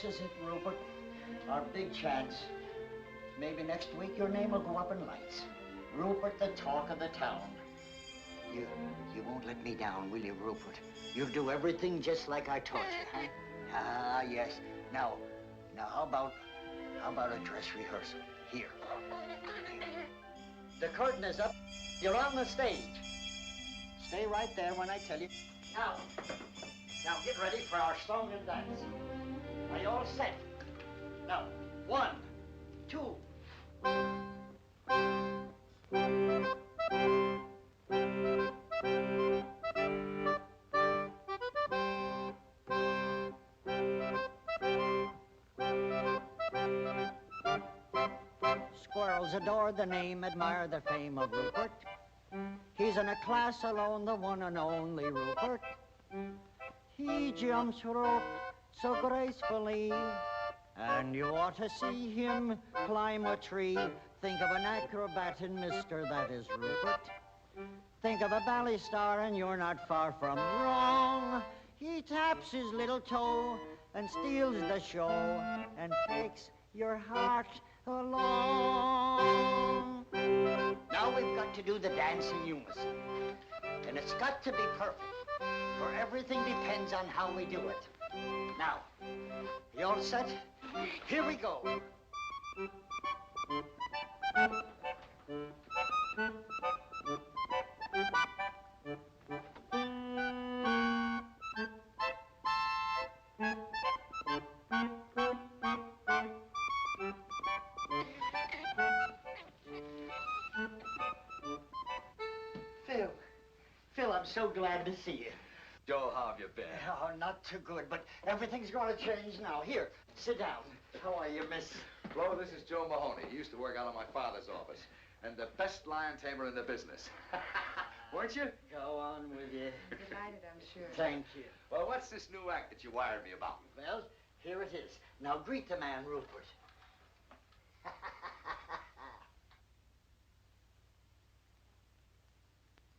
is it, Rupert. Our big chance. Maybe next week your name will go up in lights. Rupert, the talk of the town. You won't let me down, will you, Rupert? You'll do everything just like I taught you, huh? Ah, yes. Now, how about a dress rehearsal? Here. The curtain is up. You're on the stage. Stay right there when I tell you. Now get ready for our song and dance. Are you all set? Now, 1, 2. Squirrels adore the name, admire the fame of Rupert. He's in a class alone, the one and only Rupert. He jumps rope so gracefully, and you ought to see him climb a tree. Think of an acrobat in Mister, that is Rupert. Think of a ballet star and you're not far from wrong. He taps his little toe and steals the show and takes your heart along. Now we've got to do the dance in unison. And it's got to be perfect, for everything depends on how we do it. Now, you all set? Here we go. Phil, I'm so glad to see you. Joe, how have you been? Oh, not too good, but everything's going to change now. Here, sit down. How are you, miss? Flo, this is Joe Mahoney. He used to work out of my father's office. And the best lion tamer in the business. Weren't you? Go on with you. Delighted, I'm sure. Thank you. Well, what's this new act that you wired me about? Well, here it is. Now greet the man, Rupert.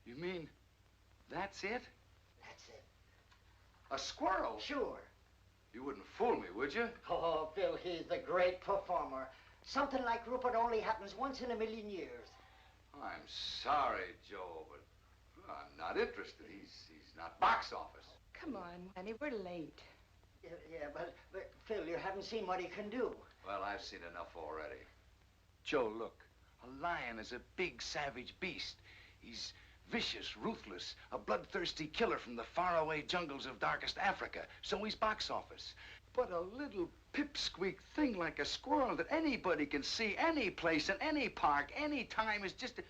You mean that's it? That's it. A squirrel? Sure. You wouldn't fool me, would you? Oh, Bill, he's the great performer. Something like Rupert only happens once in a million years. I'm sorry, Joe, but I'm not interested. He's not box office. Come on, honey, we're late. Yeah, but Phil, you haven't seen what he can do. Well, I've seen enough already. Joe, look. A lion is a big, savage beast. He's vicious, ruthless, a bloodthirsty killer from the faraway jungles of darkest Africa. So he's box office. But a little pipsqueak thing like a squirrel that anybody can see any place, in any park, any time is just...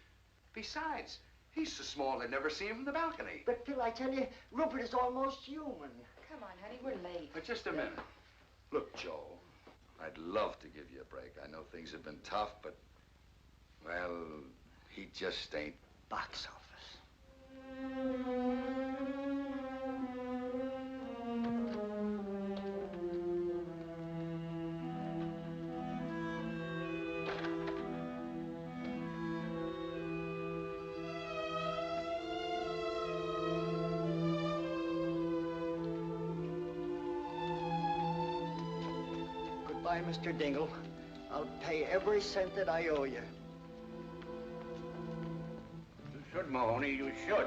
Besides, he's so small they'd never see him from the balcony. But, Phil, I tell you, Rupert is almost human. Come on, honey, we're late. But just a minute. Look, Joe, I'd love to give you a break. I know things have been tough, but, well, he just ain't Box office. Goodbye, Mr. Dingle. I'll pay every cent that I owe you. You should, Mahoney, you should.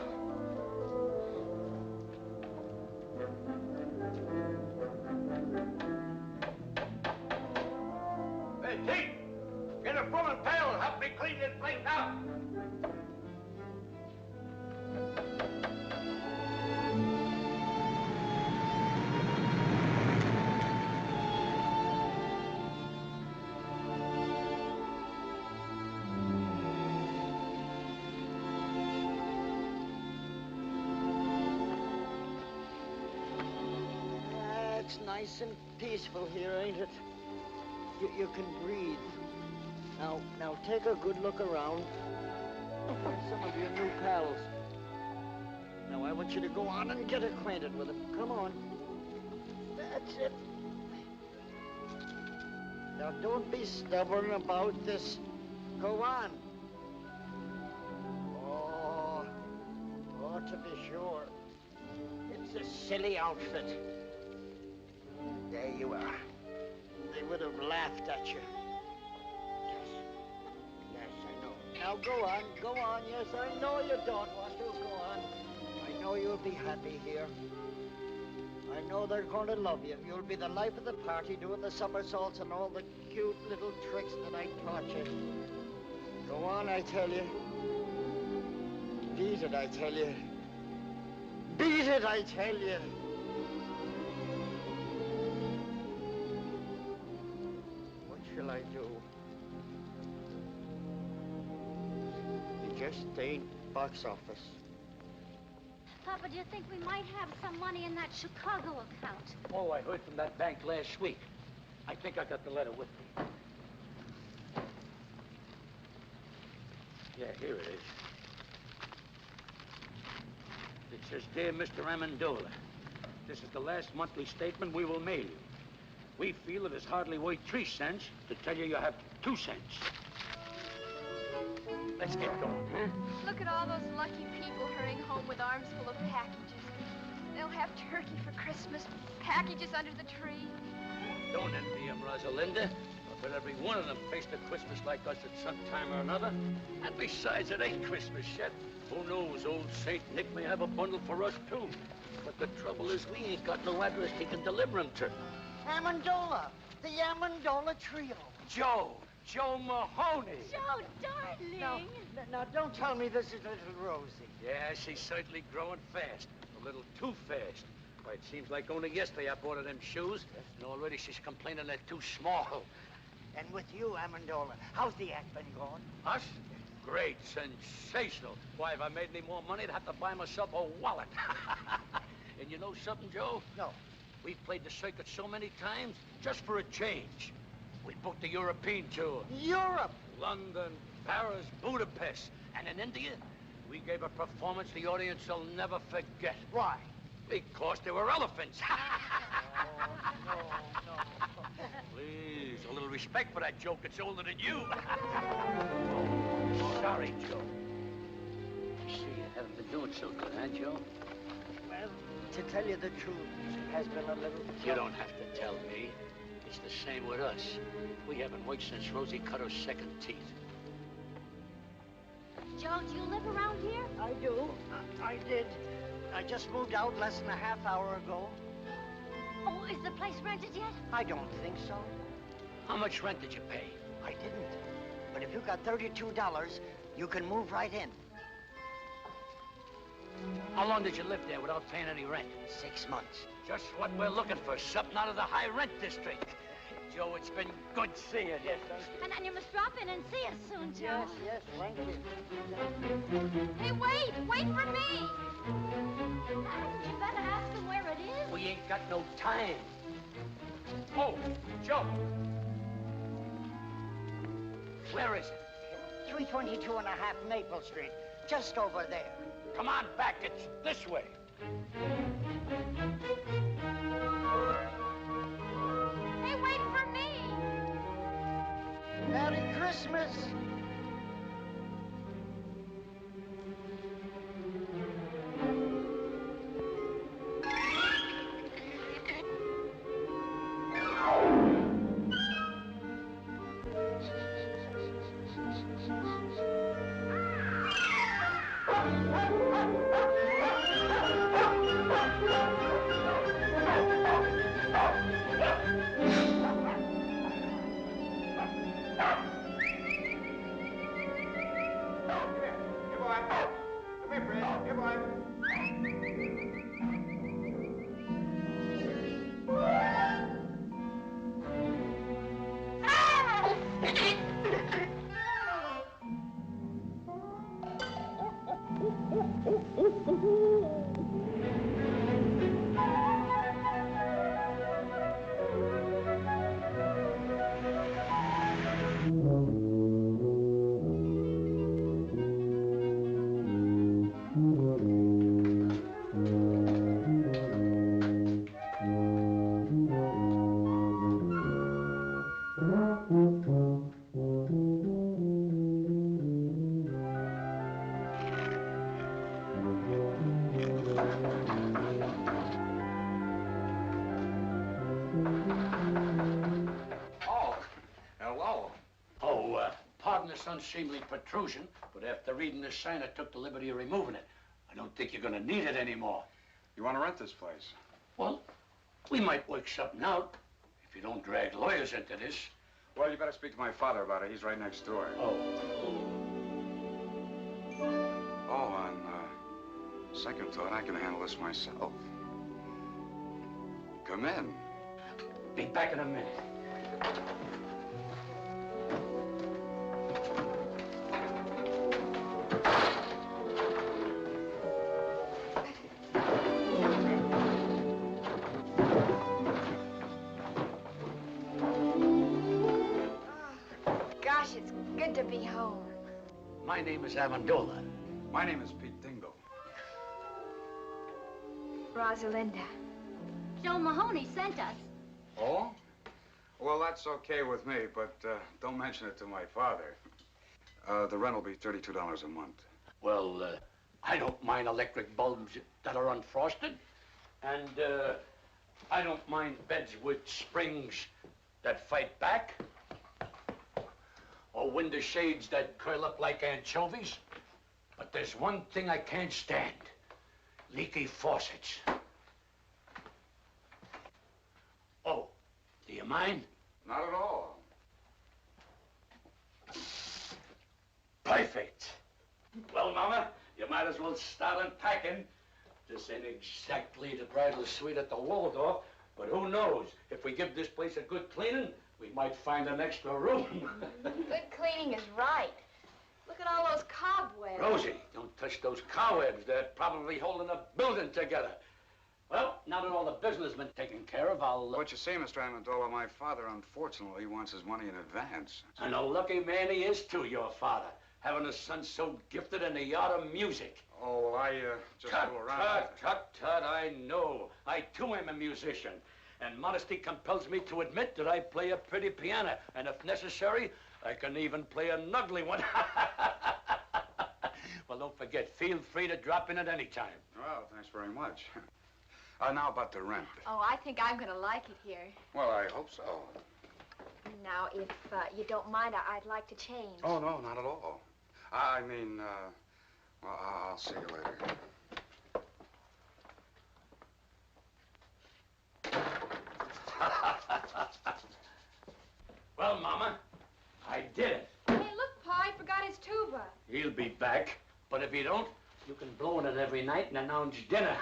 Hey, Chief! Get a broom and pail and help me clean this place out! It's nice and peaceful here, ain't it? You can breathe. Now take a good look around. Some of your new pals. Now I want you to go on and get acquainted with them. Come on. That's it. Now don't be stubborn about this. Go on. Oh, to be sure. It's a silly outfit. There you are. they would have laughed at you. Yes. Yes, I know. Now go on, go on. Yes, I know you don't want to. Go on. I know you'll be happy here. I know they're going to love you. You'll be the life of the party, doing the somersaults and all the cute little tricks that I taught you. Go on, I tell you. Beat it, I tell you. Beat it, I tell you. What shall I do? It just ain't box office. Papa, do you think we might have some money in that Chicago account? Oh, I heard from that bank last week. I think I got the letter with me. Yeah, here it is. It says, Dear Mr. Amendola, this is the last monthly statement we will mail you. We feel it is hardly worth 3 cents to tell you have 2 cents. Let's get going, huh? Look at all those lucky people hurrying home with arms full of packages. They'll have turkey for Christmas, packages under the tree. Don't envy them, Rosalinda. But every one of them faced a Christmas like us at some time or another. And besides, it ain't Christmas yet. Who knows, old Saint Nick may have a bundle for us, too. But the trouble is we ain't got no address he can deliver them to. Amendola, the Amendola trio. Joe Mahoney. Joe, darling. Now, don't tell me this is little Rosie. Yeah, she's certainly growing fast. A little too fast. Why, it seems like only yesterday I bought her them shoes, and already she's complaining they're too small. And with you, Amendola, how's the act been going? Us? Great, sensational. Why, if I made any more money, I'd have to buy myself a wallet. And you know something, Joe? No. We've played the circuit so many times, just for a change. We booked the European tour. Europe! London, Paris, Budapest. And in India, we gave a performance the audience will never forget. Why? Because there were elephants. No. Please, a little respect for that joke. It's older than you. Oh, sorry, Joe. I see you haven't been doing so good, huh, Joe? Well, to tell you the truth, it has been a little... You don't have to tell me. It's the same with us. We haven't worked since Rosie cut her second teeth. Joe, do you live around here? I do. I did. I just moved out less than a half hour ago. Oh, is the place rented yet? I don't think so. How much rent did you pay? I didn't. But if you got $32, you can move right in. How long did you live there without paying any rent? 6 months. Just what we're looking for, something out of the high rent district. Joe, it's been good seeing you. Yes, And you must drop in and see us soon, Joe. Yes, thank you. Hey, wait for me. Hadn't you better ask him where it is? We ain't got no time. Oh, Joe. Where is it? 322 and a half Maple Street, just over there. Come on back, it's this way. Hey, wait for me. Merry Christmas. unseemly protrusion, but after reading the sign, I took the liberty of removing it. I don't think you're gonna need it anymore. You want to rent this place? Well, we might work something out if you don't drag lawyers into this. Well, you better speak to my father about it. He's right next door. Oh. Oh, on second thought, I can handle this myself. Come in. Be back in a minute. Gosh, it's good to be home. My name is Amendola. My name is Pete Dingle. Rosalinda. Joe Mahoney sent us. Oh? Well, that's okay with me, but don't mention it to my father. The rent will be $32 a month. Well, I don't mind electric bulbs that are unfrosted. And I don't mind beds with springs that fight back. Or window shades that curl up like anchovies. But there's one thing I can't stand. Leaky faucets. Oh, do you mind? Not at all. Perfect. Well, Mama, you might as well start unpacking. This ain't exactly the bridal suite at the Waldorf, but who knows? If we give this place a good cleaning, we might find an extra room. Good cleaning is right. Look at all those cobwebs. Rosie, don't touch those cobwebs. They're probably holding the building together. Well, now that all the business has been taken care of, I'll... What you see, Mr. Amendola, my father, unfortunately, wants his money in advance. And a lucky man he is, too, your father. Having a son so gifted in the art of music. Oh, well, I just Tut, fool around. tut, I know. I, too, am a musician. And modesty compels me to admit that I play a pretty piano. And if necessary, I can even play an ugly one. Well, don't forget, feel free to drop in at any time. Well, thanks very much. Now about the rent. Oh, I think I'm gonna like it here. Well, I hope so. Now, if you don't mind, I'd like to change. Oh, no, not at all. I mean, well, I'll see you later. Well, Mama, I did it. Hey, look, Pa, he forgot his tuba. He'll be back. But if he don't, you can blow in it every night and announce dinner.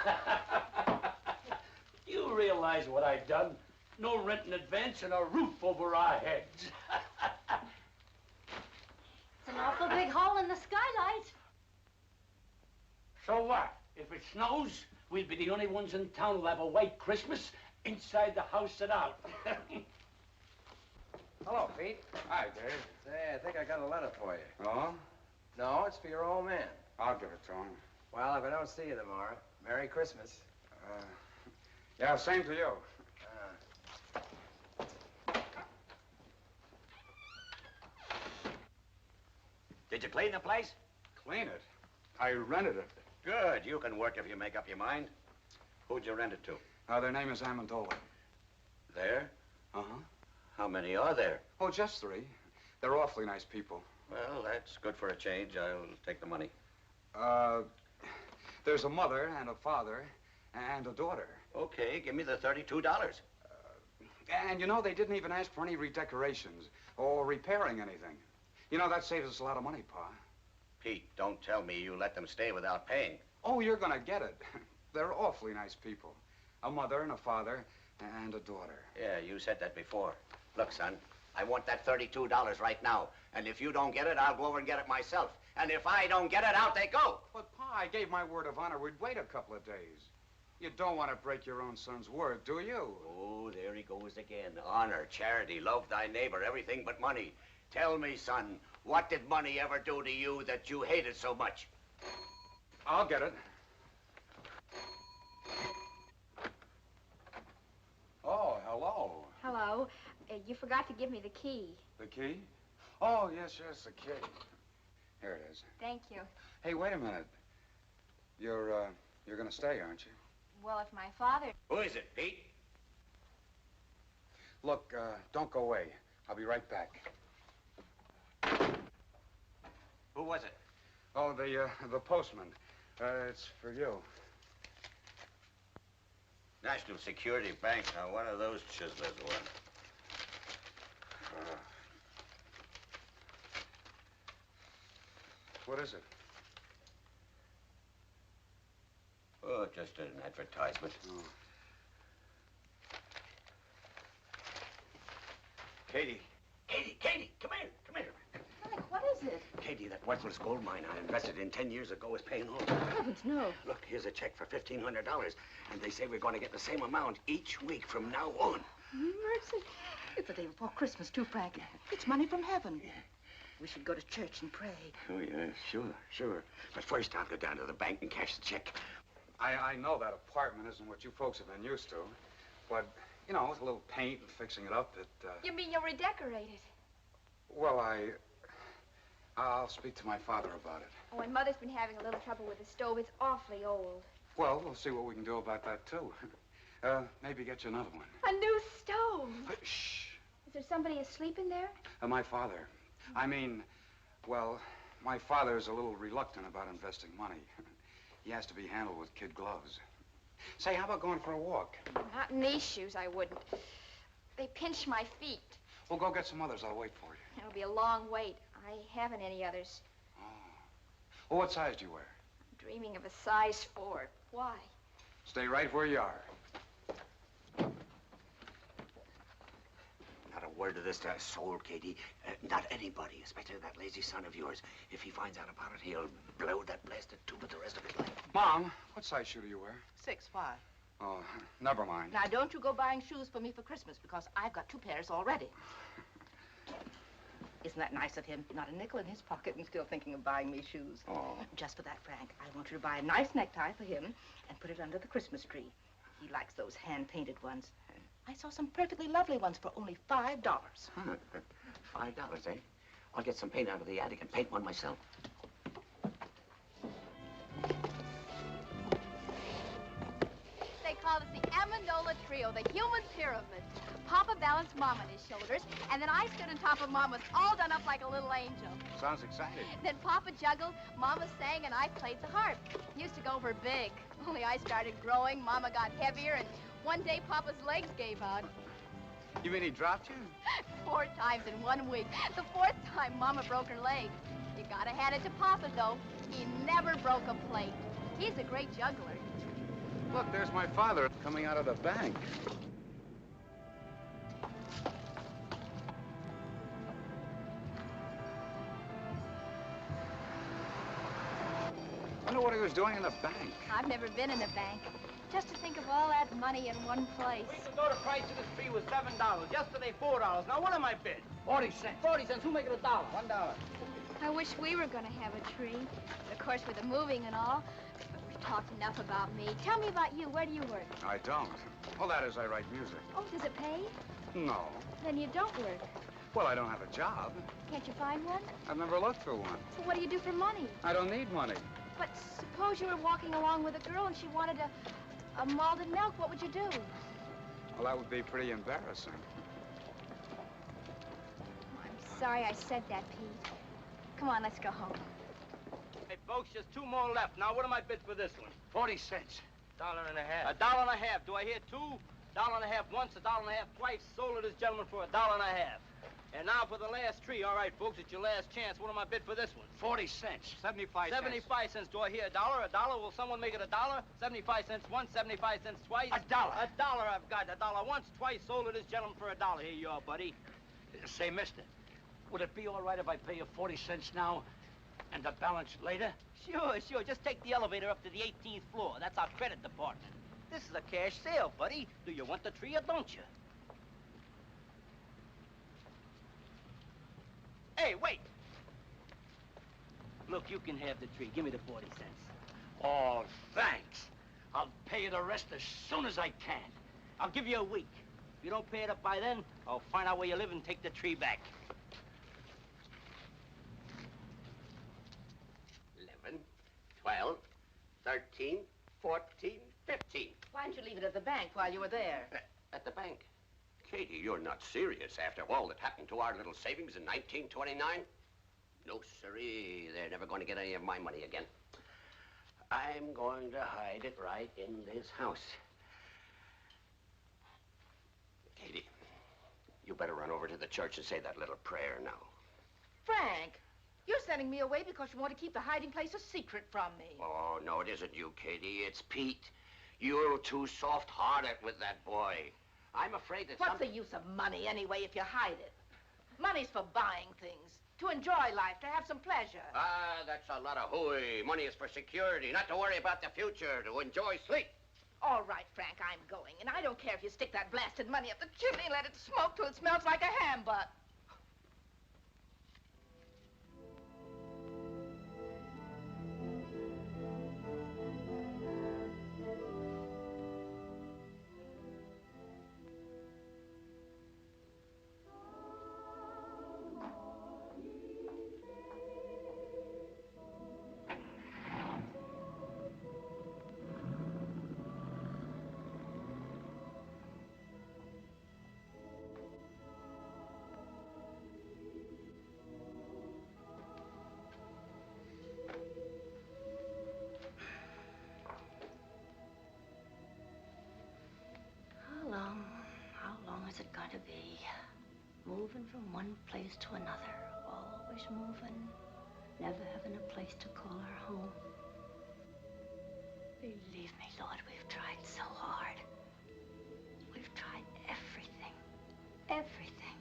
You realize what I done? No rent in advance and a roof over our heads. It's an awful big hole in the skylight. So what? If it snows, we'll be the only ones in town who'll have a white Christmas inside the house and out. Hello, Pete. Hi, Dave. Say, I think I got a letter for you. Oh? No, it's for your old man. I'll give it to him. Well, if I don't see you tomorrow, Merry Christmas. Yeah, same to you. Did you clean the place? Clean it? I rented it. Good. You can work if you make up your mind. Who'd you rent it to? Their name is Amendola. There? Uh-huh. How many are there? Oh, just 3. They're awfully nice people. Well, that's good for a change. I'll take the money. There's a mother and a father and a daughter. Okay, give me the $32. And you know, they didn't even ask for any redecorations or repairing anything. You know, that saves us a lot of money, Pa. Pete, don't tell me you let them stay without paying. Oh, you're gonna get it. They're awfully nice people. A mother and a father and a daughter. Yeah, you said that before. Look, son, I want that $32 right now. And if you don't get it, I'll go over and get it myself. And if I don't get it, out they go. But, Pa, I gave my word of honor we'd wait a couple of days. You don't want to break your own son's word, do you? Oh, there he goes again. Honor, charity, love thy neighbor, everything but money. Tell me, son, what did money ever do to you that you hated so much? I'll get it. Oh, hello. Hello. You forgot to give me the key. The key? Oh, yes, the key. Here it is. Thank you. Hey, wait a minute. You're gonna stay, aren't you? Well, if my father... Who is it, Pete? Look, don't go away. I'll be right back. Who was it? Oh, the postman. It's for you. National Security Bank. Now, what are those chiselers worth? What is it? Oh, just an advertisement. Oh. Katie, come here. Frank, what is it? Katie, that worthless gold mine I invested in 10 years ago is paying off. Heavens, no. Look, here's a check for $1,500, and they say we're going to get the same amount each week from now on. Mercy. It's the day before Christmas, too, Frank. It's money from heaven. We should go to church and pray. Oh, yeah, sure. But first, I'll go down to the bank and cash the check. I know that apartment isn't what you folks have been used to, but, you know, with a little paint and fixing it up, You mean you'll redecorate it? Well, I'll speak to my father about it. Oh, and Mother's been having a little trouble with the stove. It's awfully old. Well, we'll see what we can do about that, too. Maybe get you another one. A new stove. Shh. Is there somebody asleep in there? My father. I mean, well, my father's a little reluctant about investing money. He has to be handled with kid gloves. Say, how about going for a walk? Not in these shoes, I wouldn't. They pinch my feet. Well, go get some others. I'll wait for you. It'll be a long wait. I haven't any others. Oh. Well, what size do you wear? I'm dreaming of a size 4. Why? Stay right where you are. Not a word of this to a soul, Katie. Not anybody, especially that lazy son of yours. If he finds out about it, he'll blow that blasted tube the rest of his life. Mom, what size shoe do you wear? 6'5". Oh, never mind. Now, don't you go buying shoes for me for Christmas, because I've got 2 pairs already. Isn't that nice of him? Not a nickel in his pocket and still thinking of buying me shoes. Oh. Just for that, Frank, I want you to buy a nice necktie for him and put it under the Christmas tree. He likes those hand-painted ones. I saw some perfectly lovely ones for only $5. Huh. $5, eh? I'll get some paint out of the attic and paint one myself. They call us the Amendola Trio, the human pyramid. Papa balanced Mom on his shoulders, and then I stood on top of Mama's, all done up like a little angel. Sounds exciting. Then Papa juggled, Mama sang, and I played the harp. Used to go for big. Only I started growing, Mama got heavier, and one day Papa's legs gave out. You mean he dropped you? 4 times in 1 week. The 4th time, Mama broke her leg. You gotta hand it to Papa, though. He never broke a plate. He's a great juggler. Look, there's my father coming out of the bank. I wonder what he was doing in the bank. I've never been in a bank. Just to think of all that money in one place. A week ago, the price of this tree was $7. Yesterday, $4. Now, what am I bid? 40 cents. 40 cents. Who make it $1? $1. I wish we were gonna have a tree. Of course, with the moving and all. But we've talked enough about me. Tell me about you. Where do you work? I don't. Well, that is, I write music. Oh, does it pay? No. Then you don't work. Well, I don't have a job. Can't you find one? I've never looked for one. So what do you do for money? I don't need money. But suppose you were walking along with a girl and she wanted a malted milk. What would you do? Well, that would be pretty embarrassing. Oh, I'm sorry I said that, Pete. Come on, let's go home. Hey, folks, just 2 more left. Now, what am I bid for this one? 40 cents. $1.50. $1.50. Do I hear 2? $1.50 once, $1.50 twice. Sold to this gentleman for $1.50. And now for the last tree. All right, folks, it's your last chance. What am I bid for this one? 40 cents. 75 cents. 75 cents. Do I hear $1? $1? Will someone make it $1? 75 cents once, 75 cents twice. $1. $1 I've got. $1 once, twice. Sold to this gentleman for $1. Here you are, buddy. Say, mister, would it be all right if I pay you 40 cents now and the balance later? Sure. Just take the elevator up to the 18th floor. That's our credit department. This is a cash sale, buddy. Do you want the tree or don't you? Hey, wait! Look, you can have the tree. Give me the 40 cents. Oh, thanks. I'll pay you the rest as soon as I can. I'll give you a week. If you don't pay it up by then, I'll find out where you live and take the tree back. 11, 12, 13, 14, 15. Why didn't you leave it at the bank while you were there? At the bank. Katie, you're not serious after all that happened to our little savings in 1929? No, sirree. They're never going to get any of my money again. I'm going to hide it right in this house. Katie, you better run over to the church and say that little prayer now. Frank, you're sending me away because you want to keep the hiding place a secret from me. Oh, no, it isn't you, Katie. It's Pete. You're too soft-hearted with that boy. I'm afraid that What's the use of money, anyway, if you hide it? Money's for buying things, to enjoy life, to have some pleasure. Ah, that's a lot of hooey. Money is for security, not to worry about the future, to enjoy sleep. All right, Frank, I'm going. And I don't care if you stick that blasted money up the chimney and let it smoke till it smells like a ham butt. How long is it going to be? Moving from one place to another, always moving, never having a place to call our home. Believe me, Lord, we've tried so hard. We've tried everything, everything.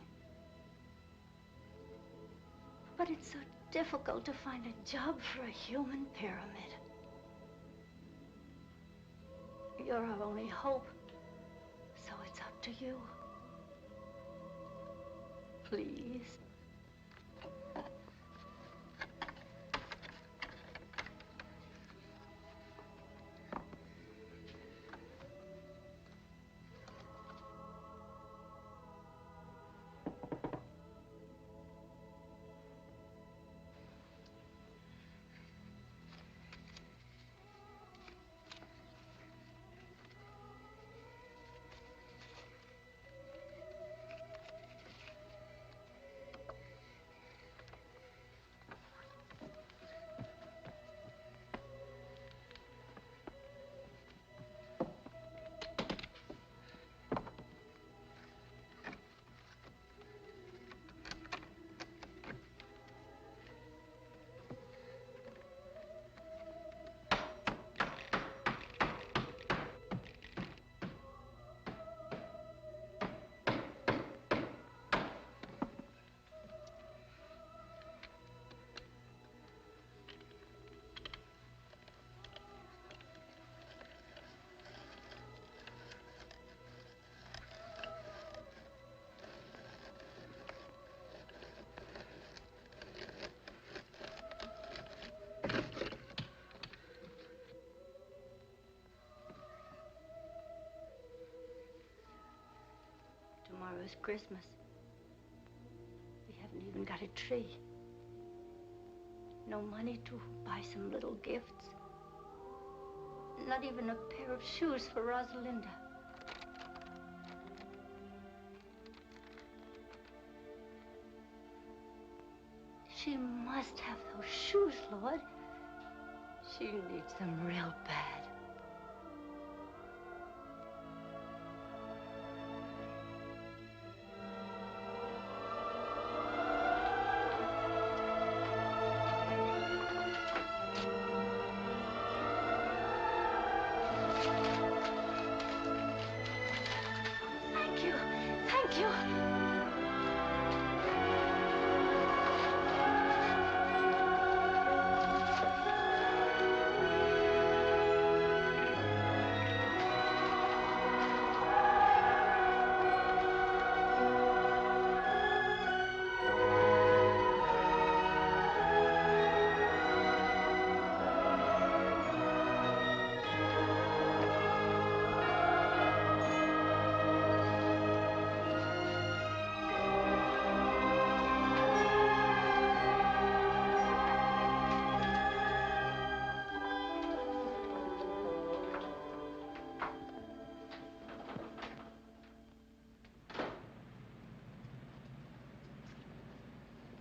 But it's so difficult to find a job for a human pyramid. You're our only hope. So it's up to you. Please. Tomorrow's Christmas. We haven't even got a tree. No money to buy some little gifts. Not even a pair of shoes for Rosalinda. She must have those shoes, Lord. She needs them real bad.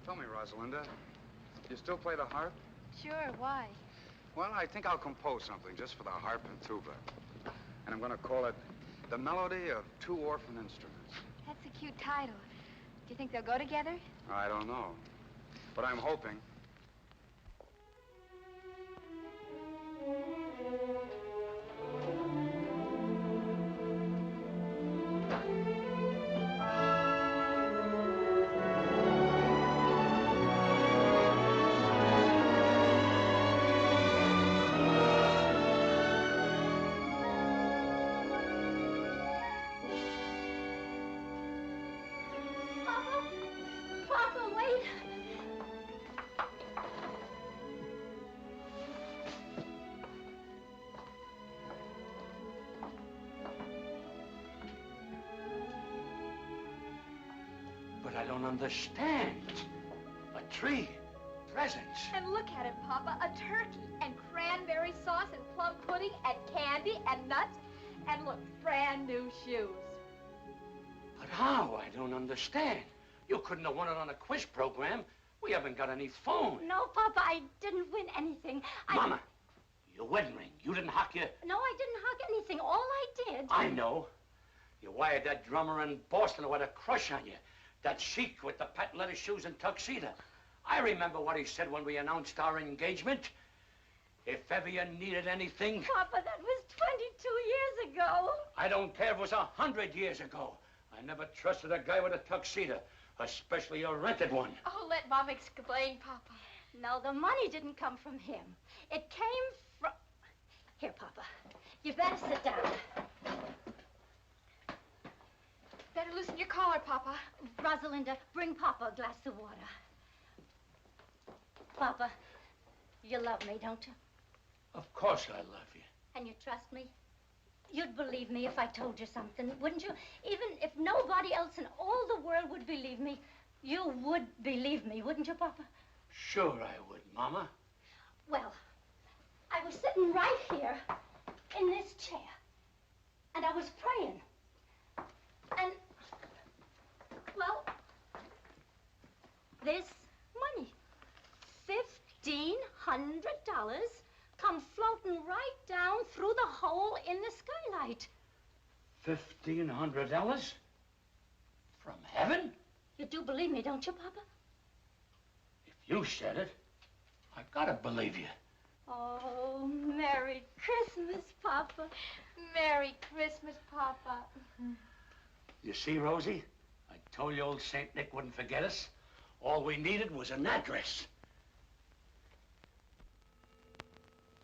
Tell me, Rosalinda, You still play the harp? Sure, why? Well, I think I'll compose something just for the harp and tuba. And I'm going to call it The Melody of Two Orphan Instruments. That's a cute title. Do you think they'll go together? I don't know. But I'm hoping. Papa, wait. But I don't understand. A tree, presents. And look at it, Papa. A turkey and cranberry sauce and plum pudding and candy and nuts. And look, brand new shoes. But how? I don't understand. You couldn't have won it on a quiz program. We haven't got any phone. No, Papa, I didn't win anything. Mama, your wedding ring. You didn't hock your... No, I didn't hug anything. All I did... I know. You wired that drummer in Boston who had a crush on you. That sheik with the patent leather shoes and tuxedo. I remember what he said when we announced our engagement. If ever you needed anything... Papa, that was 22 years ago. I don't care if it was 100 years ago. I never trusted a guy with a tuxedo, especially a rented one. Oh, let Mom explain, Papa. No, the money didn't come from him. It came from... Here, Papa. You better sit down. Better loosen your collar, Papa. Rosalinda, bring Papa a glass of water. Papa, you love me, don't you? Of course I love you. And you trust me? You'd believe me if I told you something, wouldn't you? Even if nobody else in all the world would believe me, you would believe me, wouldn't you, Papa? Sure I would, Mama. Well, I was sitting right here in this chair, and I was praying. And, well, this money, $1,500, come floating right down through the hole in the skylight. $1,500? From heaven? You do believe me, don't you, Papa? If you said it, I gotta believe you. Oh, Merry Christmas, Papa. Merry Christmas, Papa. You see, Rosie? I told you old St. Nick wouldn't forget us. All we needed was an address.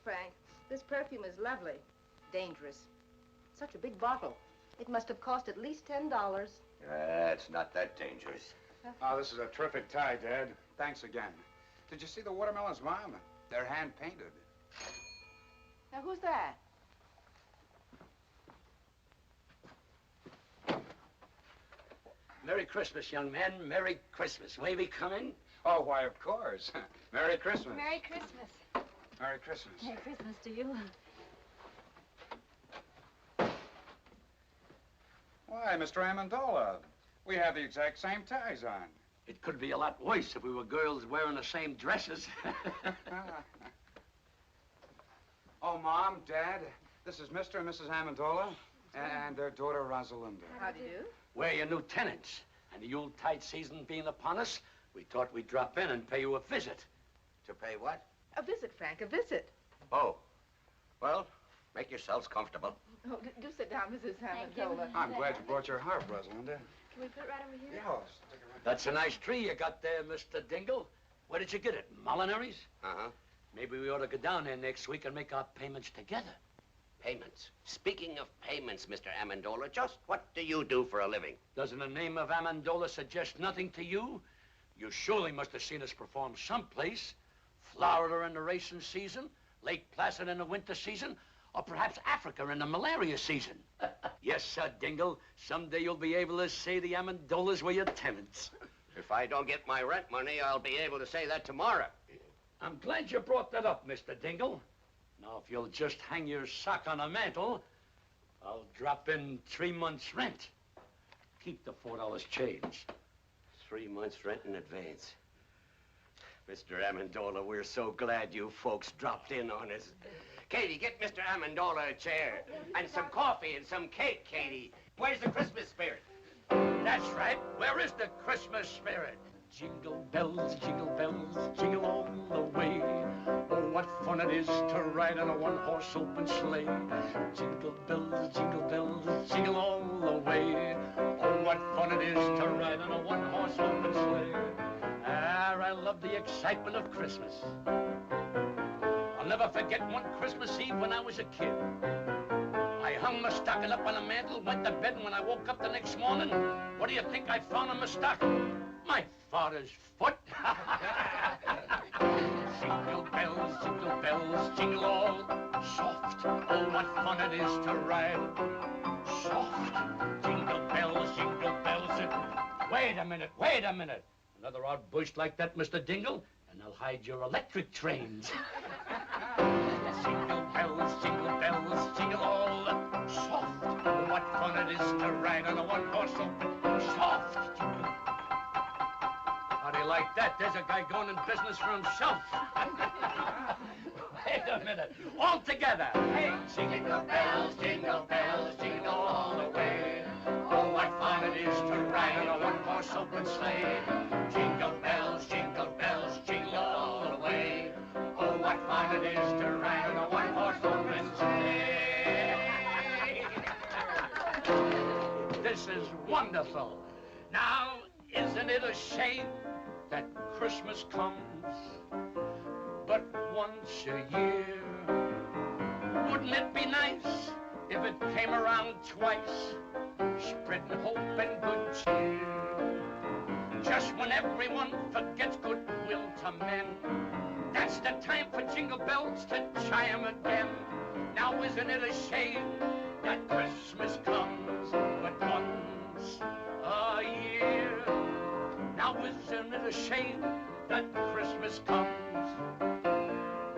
Frank, this perfume is lovely. Dangerous. Such a big bottle. It must have cost at least $10. It's not that dangerous. Oh, this is a terrific tie, Dad. Thanks again. Did you see the watermelons, Mom? They're hand-painted. Now, who's that? Merry Christmas, young man. Merry Christmas. May we come in? Oh, why, of course. Merry Christmas. Merry Christmas. Merry Christmas. Merry Christmas to you. Why, Mr. Amendola, we have the exact same ties on. It could be a lot worse if we were girls wearing the same dresses. Oh, Mom, Dad, this is Mr. and Mrs. Amendola and their daughter, Rosalinda. How do you do? We're your new tenants. And the Yuletide season being upon us, we thought we'd drop in and pay you a visit. To pay what? A visit, Frank, a visit. Oh. Well, make yourselves comfortable. Oh, do sit down, Mrs. Thank you. Amendola. I'm glad you brought your harp, Rosalinda. Can we put it right over here? Yeah, I'll stick it right. That's a nice tree you got there, Mr. Dingle. Where did you get it? Molinari's? Uh-huh. Maybe we ought to go down there next week and make our payments together. Payments. Speaking of payments, Mr. Amendola, just what do you do for a living? Doesn't the name of Amendola suggest nothing to you? You surely must have seen us perform someplace. Florida in the racing season, Lake Placid in the winter season, or perhaps Africa in the malaria season. Yes, sir, Dingle. Someday you'll be able to say the Amendolas were your tenants. If I don't get my rent money, I'll be able to say that tomorrow. I'm glad you brought that up, Mr. Dingle. Now, if you'll just hang your sock on a mantle, I'll drop in 3 months' rent. Keep the $4 change. 3 months' rent in advance. Mr. Amendola, we're so glad you folks dropped in on us. Katie, get Mr. Amendola a chair. And some coffee and some cake, Katie. Where's the Christmas spirit? That's right. Where is the Christmas spirit? Jingle bells, jingle all the way. Oh, what fun it is to ride on a one-horse open sleigh. Jingle bells, jingle all the way. Oh, what fun it is to ride on a one-horse open sleigh. Ah, I love the excitement of Christmas. I'll never forget one Christmas Eve when I was a kid. I hung my stocking up on the mantle, went to bed, and when I woke up the next morning, what do you think I found in my stocking? My father's foot. Jingle bells, jingle all soft. Oh, what fun it is to ride soft. Jingle bells, Wait a minute. Another odd bush like that, Mr. Dingle, and I'll hide your electric trains. Jingle bells, jingle all soft. Oh, what fun it is to ride on a one-horse open soft. How do you like that? There's a guy going in business for himself. Wait a minute. All together. Hey, jingle bells, jingle all the way. Oh, what fun it is to ride on a one-horse open sleigh. Jingle bells, jingle all the way. Oh, what fun it is to ride on a one-horse open sleigh. This is wonderful. Now, isn't it a shame that Christmas comes but once a year? Wouldn't it be nice if it came around twice, spreading hope and good cheer? Just when everyone forgets goodwill to men, that's the time for jingle bells to chime again. Now isn't it a shame that Christmas comes but once a year? Now isn't it a shame that Christmas comes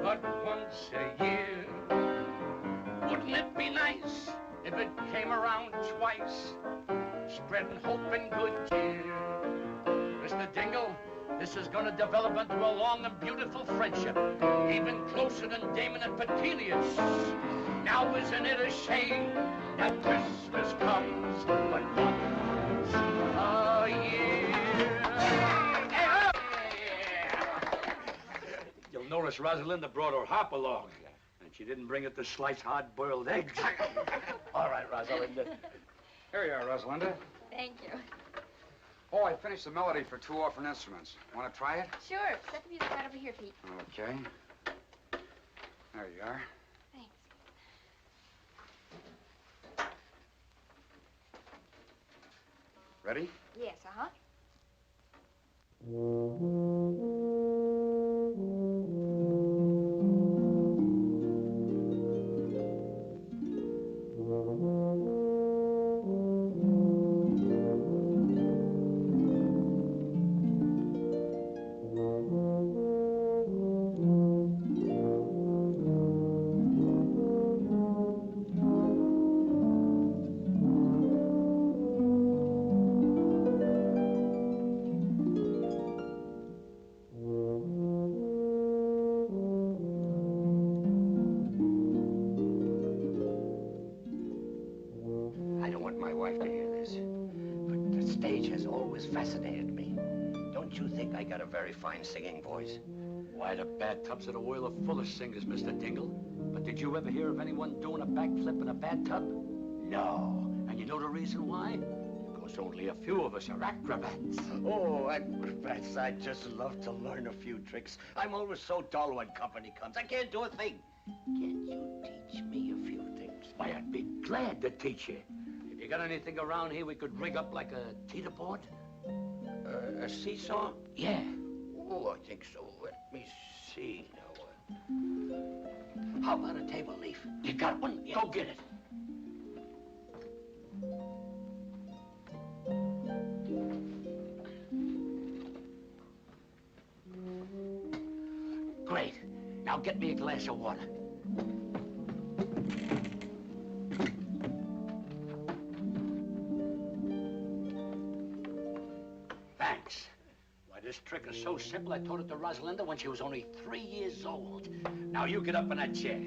but once a year? Wouldn't it be nice if it came around twice, spreading hope and good cheer? Mr. Dingle, this is going to develop into a long and beautiful friendship, even closer than Damon and Petilius. Now isn't it a shame that Christmas comes but once a year? You'll notice Rosalinda brought her hop along, and she didn't bring it to slice hard-boiled eggs. All right, Rosalinda. Here you are, Rosalinda. Thank you. Oh, I finished the melody for 2 orphan instruments. Want to try it? Sure. Set the music right over here, Pete. Okay. There you are. Thanks. Ready? Yes, uh-huh. Singing voice. Why, the bathtubs of the world are full of singers, Mr. Dingle. But did you ever hear of anyone doing a backflip in a bathtub? No. And you know the reason why? Because only a few of us are acrobats. Oh, acrobats, I'd just love to learn a few tricks. I'm always so dull when company comes. I can't do a thing. Can't you teach me a few things? Why, I'd be glad to teach you. If you got anything around here we could rig up like a teeter-board? A seesaw? Yeah. Oh, I think so. Let me see now. How about a table leaf? You got one? Yeah. Go get it. Great. Now get me a glass of water. Thanks. this trick is so simple, I taught it to Rosalinda when she was only 3 years old. Now you get up in that chair.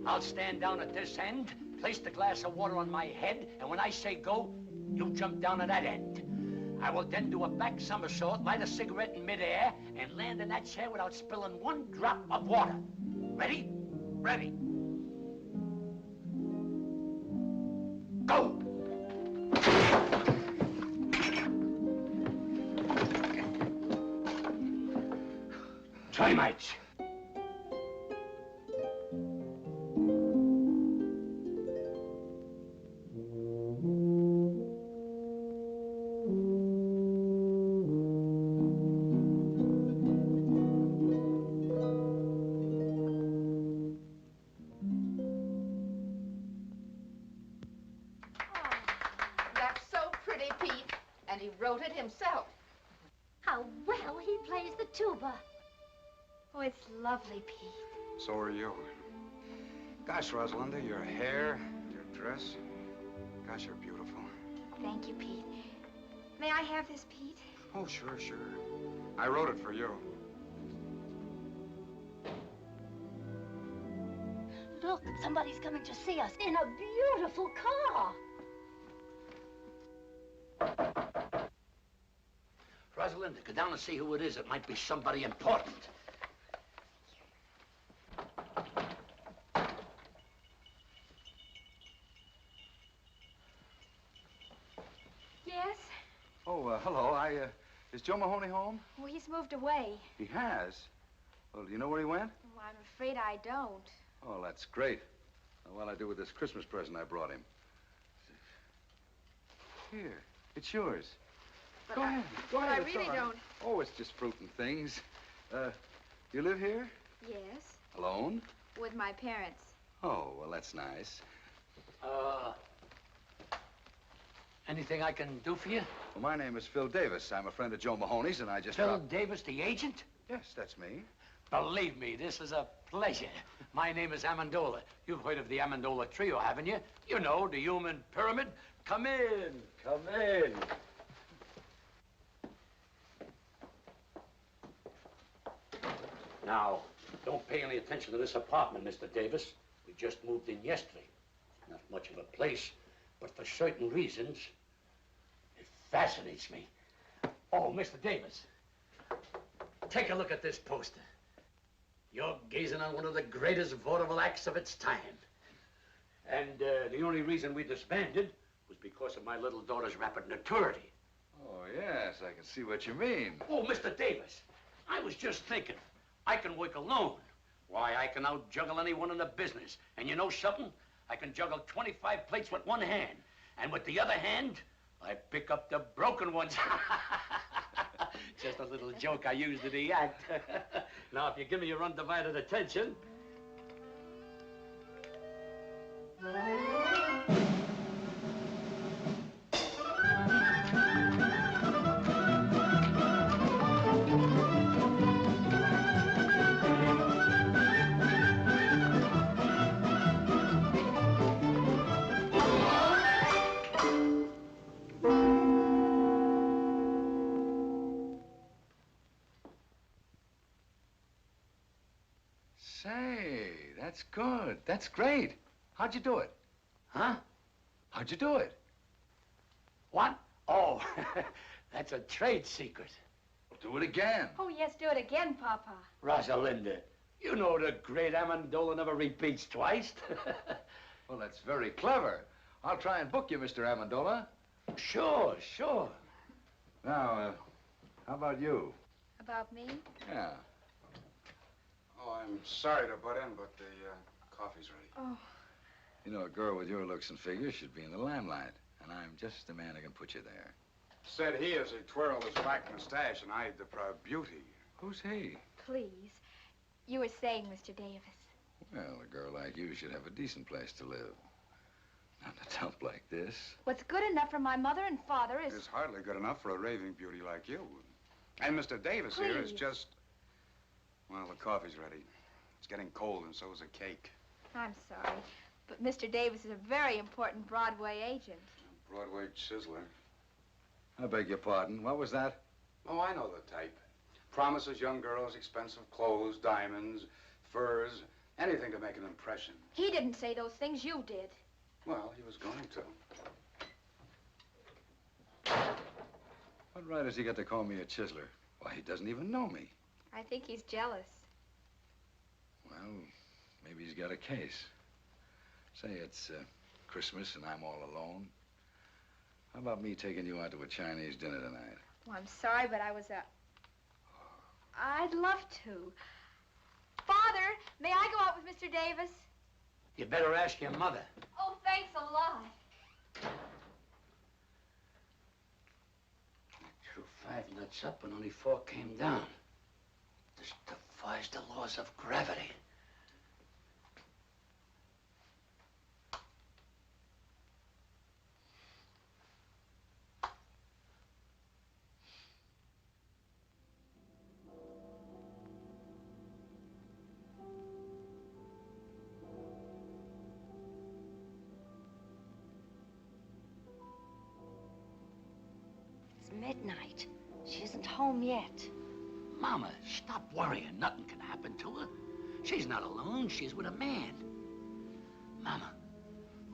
I'll stand down at this end, place the glass of water on my head, and when I say go, you jump down at that end. I will then do a back somersault, light a cigarette in midair, and land in that chair without spilling one drop of water. Ready? Ready. Go! Try, mates. Wrote it himself. How well he plays the tuba. Oh, it's lovely, Pete. So are you. Gosh, Rosalinda, your hair, your dress, gosh, you're beautiful. Thank you, Pete. May I have this, Pete? Oh, sure, sure. I wrote it for you. Look, somebody's coming to see us in a beautiful car. Rosalinda, go down and see who it is. It might be somebody important. Yes? Oh, hello. Is Joe Mahoney home? Oh, he's moved away. He has? Well, do you know where he went? Oh, I'm afraid I don't. Oh, that's great. Now, what'll I do with this Christmas present I brought him? Here, it's yours. But Go ahead. Go but ahead. I it's really all right. don't. Oh, it's just fruit and things. You live here? Yes, Alone? with my parents. Oh, well, that's nice. Anything I can do for you? Well, my name is Phil Davis. I'm a friend of Joe Mahoney's, and I just Phil dropped... Davis, the agent? Yes, that's me. Believe me, this is a pleasure. My name is Amendola. You've heard of the Amendola trio, haven't you? You know, the human pyramid. Come in, come in. Now, don't pay any attention to this apartment, Mr. Davis. We just moved in yesterday. Not much of a place, but for certain reasons, it fascinates me. Oh, Mr. Davis, take a look at this poster. You're gazing on one of the greatest vaudeville acts of its time. And the only reason we disbanded was because of my little daughter's rapid maturity. Oh, yes, I can see what you mean. Oh, Mr. Davis, I was just thinking, I can work alone. Why, I can out-juggle anyone in the business. And you know something? I can juggle 25 plates with one hand. And with the other hand, I pick up the broken ones. Just a little joke I used in the act. Now, if you give me your undivided attention... Say, that's good. That's great. How'd you do it? Huh? How'd you do it? What? Oh, that's a trade secret. Well, do it again. Oh, yes, do it again, Papa. Rosalinda, you know the great Amendola never repeats twice. Well, that's very clever. I'll try and book you, Mr. Amendola. Sure, sure. Now, how about you? About me? Yeah. Oh, I'm sorry to butt in, but the coffee's ready. Oh. You know, a girl with your looks and figure should be in the limelight, and I'm just the man who can put you there. Said he as he twirled his black mustache and eyed the proud beauty. Who's he? Please. You were saying, Mr. Davis. Well, a girl like you should have a decent place to live. Not a dump like this. What's good enough for my mother and father is... It's hardly good enough for a raving beauty like you. And Mr. Davis here is Please. just... Well, the coffee's ready. It's getting cold, and so is the cake. I'm sorry, but Mr. Davis is a very important Broadway agent. Broadway chiseler. I beg your pardon. What was that? Oh, I know the type. Promises young girls expensive clothes, diamonds, furs, anything to make an impression. He didn't say those things, you did. Well, he was going to. What right has he got to call me a chiseler? Why, he doesn't even know me. I think he's jealous. Well, maybe he's got a case. Say, it's Christmas and I'm all alone. How about me taking you out to a Chinese dinner tonight? Well, I'm sorry, but I'd love to. Father, may I go out with Mr. Davis? You better ask your mother. Oh, thanks a lot. I threw 5 nuts up and only 4 came down. This defies the laws of gravity. Midnight. She isn't home yet. Mama, stop worrying. Nothing can happen to her. She's not alone. She's with a man. Mama,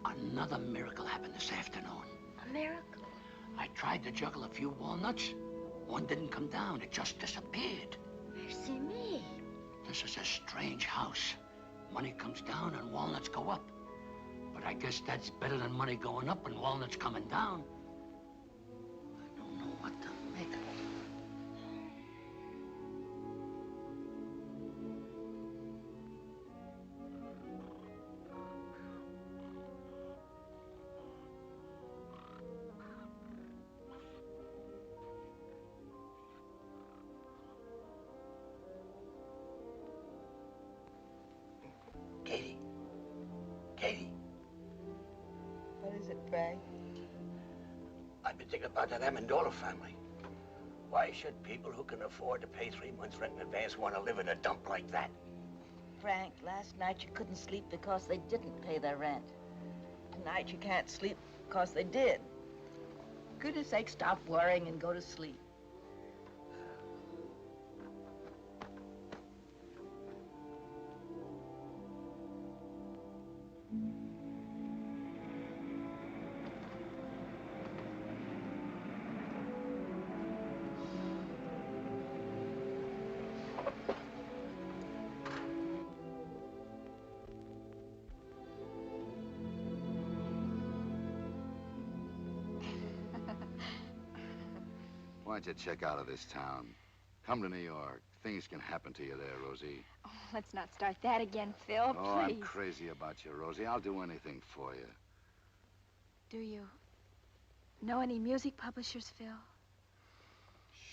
another miracle happened this afternoon. A miracle? I tried to juggle a few walnuts. One didn't come down. It just disappeared. Mercy me. This is a strange house. Money comes down and walnuts go up. But I guess that's better than money going up and walnuts coming down. I don't know what to make of it. Katie. What is it, Frank? I've been thinking about that Amendola family. Why should people who can afford to pay 3 months' rent in advance want to live in a dump like that? Frank, last night you couldn't sleep because they didn't pay their rent. Tonight you can't sleep because they did. For goodness sake, stop worrying and go to sleep. Why don't you check out of this town? Come to New York. Things can happen to you there, Rosie. Oh, let's not start that again, Phil, Oh, please. I'm crazy about you, Rosie. I'll do anything for you. Do you know any music publishers, Phil?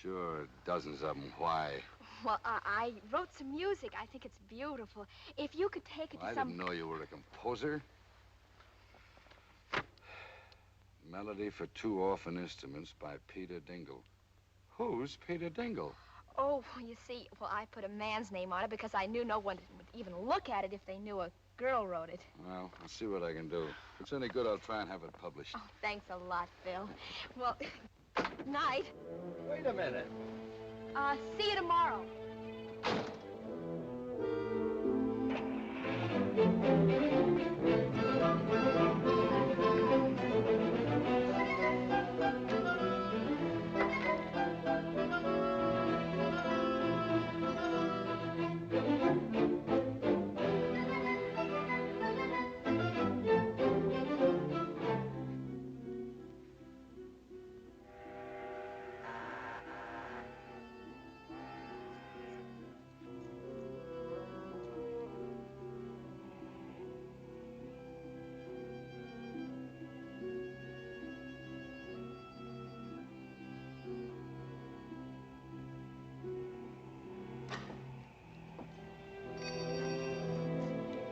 Sure, dozens of them. Why? Well, I wrote some music. I think it's beautiful. If you could take it Well, to I didn't know you were a composer. Melody for 2 orphan instruments by Peter Dingle. Who's Peter Dingle? Oh, you see, well, I put a man's name on it because I knew no one would even look at it if they knew a girl wrote it. Well, I'll see what I can do. If it's any good, I'll try and have it published. Oh, thanks a lot, Phil. Well, night. Wait a minute. See you tomorrow.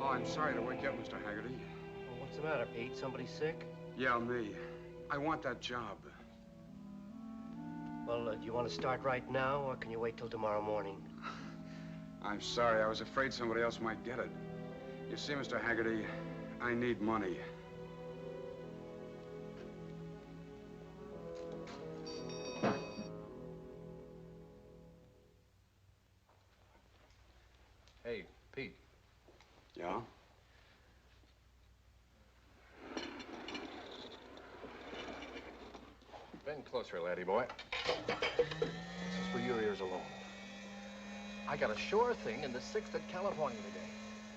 Oh, I'm sorry to wake you up, Mr. Haggerty. Well, what's the matter, Pete? Somebody sick? Yeah, me. I want that job. Well, do you want to start right now, or can you wait till tomorrow morning? I'm sorry. I was afraid somebody else might get it. You see, Mr. Haggerty, I need money. closer, laddie boy. This is for your ears alone. I got a sure thing in the 6th at California today.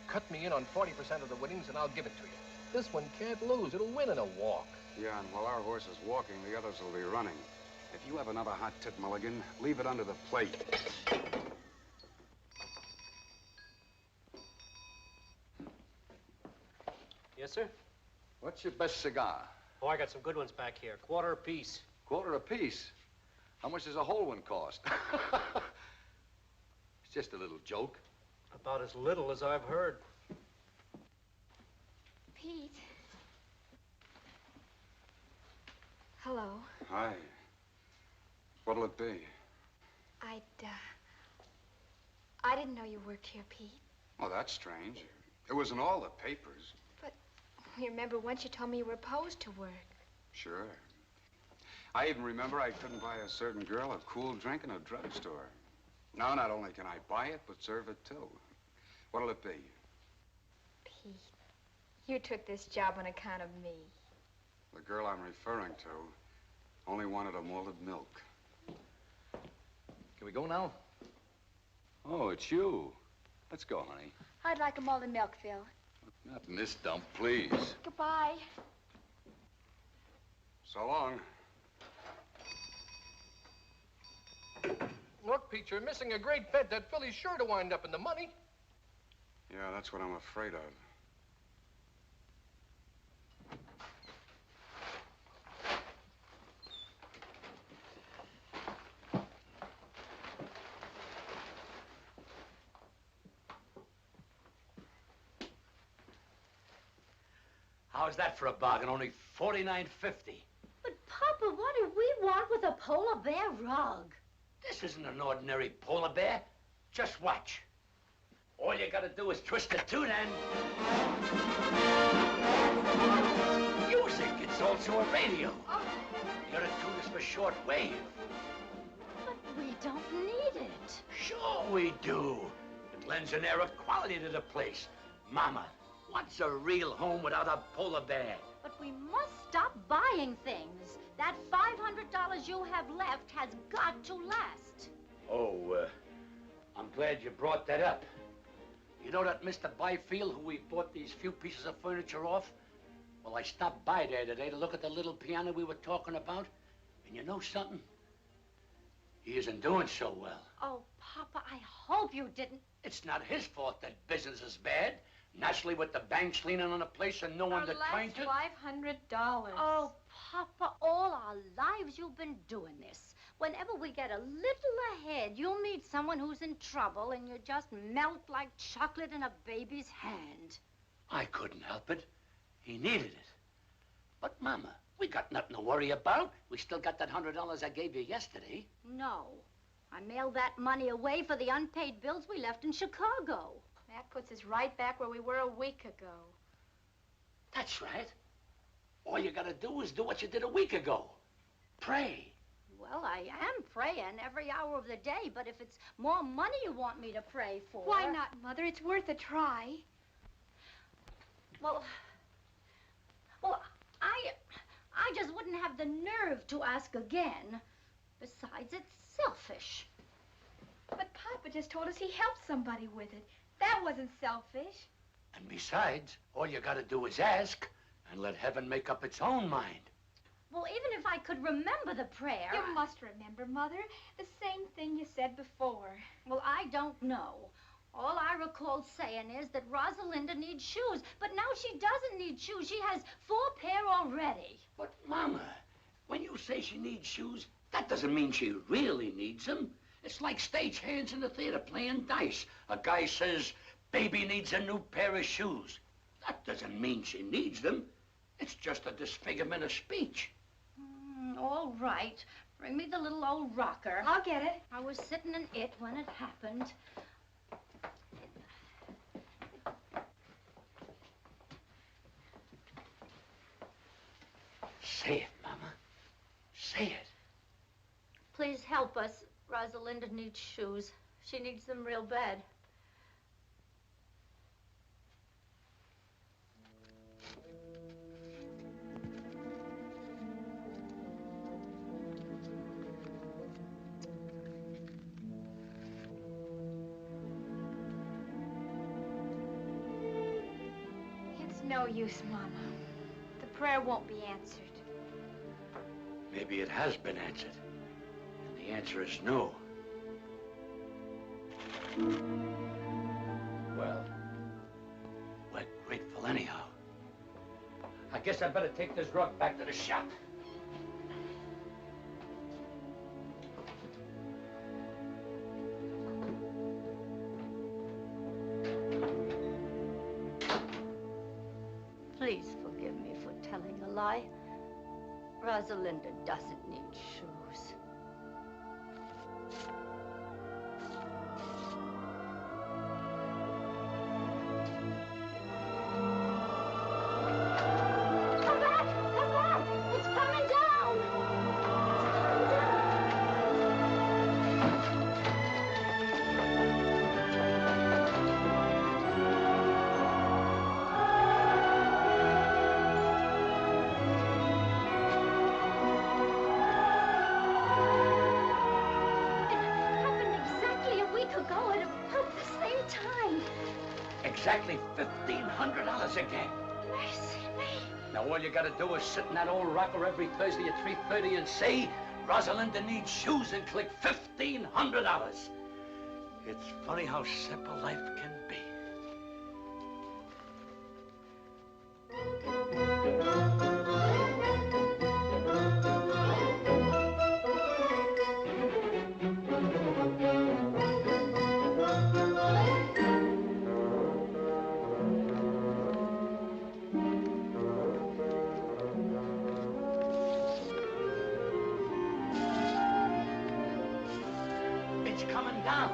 Cut me in on 40% of the winnings and I'll give it to you. This one can't lose. It'll win in a walk. Yeah, and while our horse is walking, the others will be running. If you have another hot tip, Mulligan, leave it under the plate. Yes, sir? What's your best cigar? Oh, I got some good ones back here. Quarter apiece. Quarter apiece? How much does a whole one cost? It's just a little joke. About as little as I've heard. Pete. Hello. Hi. What'll it be? I didn't know you worked here, Pete. Oh, that's strange. It was in all the papers. But you remember once you told me you were opposed to work. Sure. I even remember I couldn't buy a certain girl a cool drink in a drugstore. Now, not only can I buy it, but serve it, too. What'll it be? Pete, you took this job on account of me. The girl I'm referring to only wanted a malted milk. Can we go now? Oh, it's you. Let's go, honey. I'd like a malted milk, Phil. Not in this dump, please. Goodbye. So long. Look, Pete, you're missing a great bet. That filly's sure to wind up in the money. Yeah, that's what I'm afraid of. How's that for a bargain? Only $49.50. But, Papa, what do we want with a polar bear rug? This isn't an ordinary polar bear. Just watch. All you gotta do is twist the tune and... Music! It's also a radio. You're to tune this for short wave. But we don't need it. Sure we do. It lends an air of quality to the place. Mama, what's a real home without a polar bear? But we must stop buying things. That $500 you have left has got to last. Oh, I'm glad you brought that up. You know that Mr. Byfield who we bought these few pieces of furniture off? Well, I stopped by there today to look at the little piano we were talking about. And you know something? He isn't doing so well. Oh, Papa, I hope you didn't. It's not his fault that business is bad. Naturally, with the banks leaning on the place and no one to turn to. $500. Oh, Papa, all our lives you've been doing this. Whenever we get a little ahead, you'll meet someone who's in trouble and you just melt like chocolate in a baby's hand. I couldn't help it. He needed it. But, Mama, we got nothing to worry about. We still got that $100 I gave you yesterday. No. I mailed that money away for the unpaid bills we left in Chicago. That puts us right back where we were a week ago. That's right. All you gotta do is do what you did a week ago. Pray. Well, I am praying every hour of the day, but if it's more money you want me to pray for... Why not, Mother? It's worth a try. Well, I just wouldn't have the nerve to ask again. Besides, it's selfish. But Papa just told us he helped somebody with it. That wasn't selfish. And besides, all you gotta do is ask and let heaven make up its own mind. Well, even if I could remember the prayer... You must remember, Mother. The same thing you said before. Well, I don't know. All I recall saying is that Rosalinda needs shoes, but now she doesn't need shoes. She has 4 pair already. But, Mama, when you say she needs shoes, that doesn't mean she really needs them. It's like stagehands in the theater playing dice. A guy says, baby needs a new pair of shoes. That doesn't mean she needs them. It's just a disfigurement of speech. All right. Bring me the little old rocker. I'll get it. I was sitting in it when it happened. Say it, Mama. Say it. Please help us. Rosalinda needs shoes. She needs them real bad. No use, Mama. The prayer won't be answered. Maybe it has been answered. And the answer is no. Well, we're grateful anyhow. I guess I'd better take this rug back to the shop. Please forgive me for telling a lie. Rosalinda doesn't need shoes. Come back! Come back! It's coming down! Exactly $1,500 again. Mercy me. Now all you gotta do is sit in that old rocker every Thursday at 3:30 and say, Rosalinda needs shoes, and click $1,500. It's funny how simple life can be. It's coming down.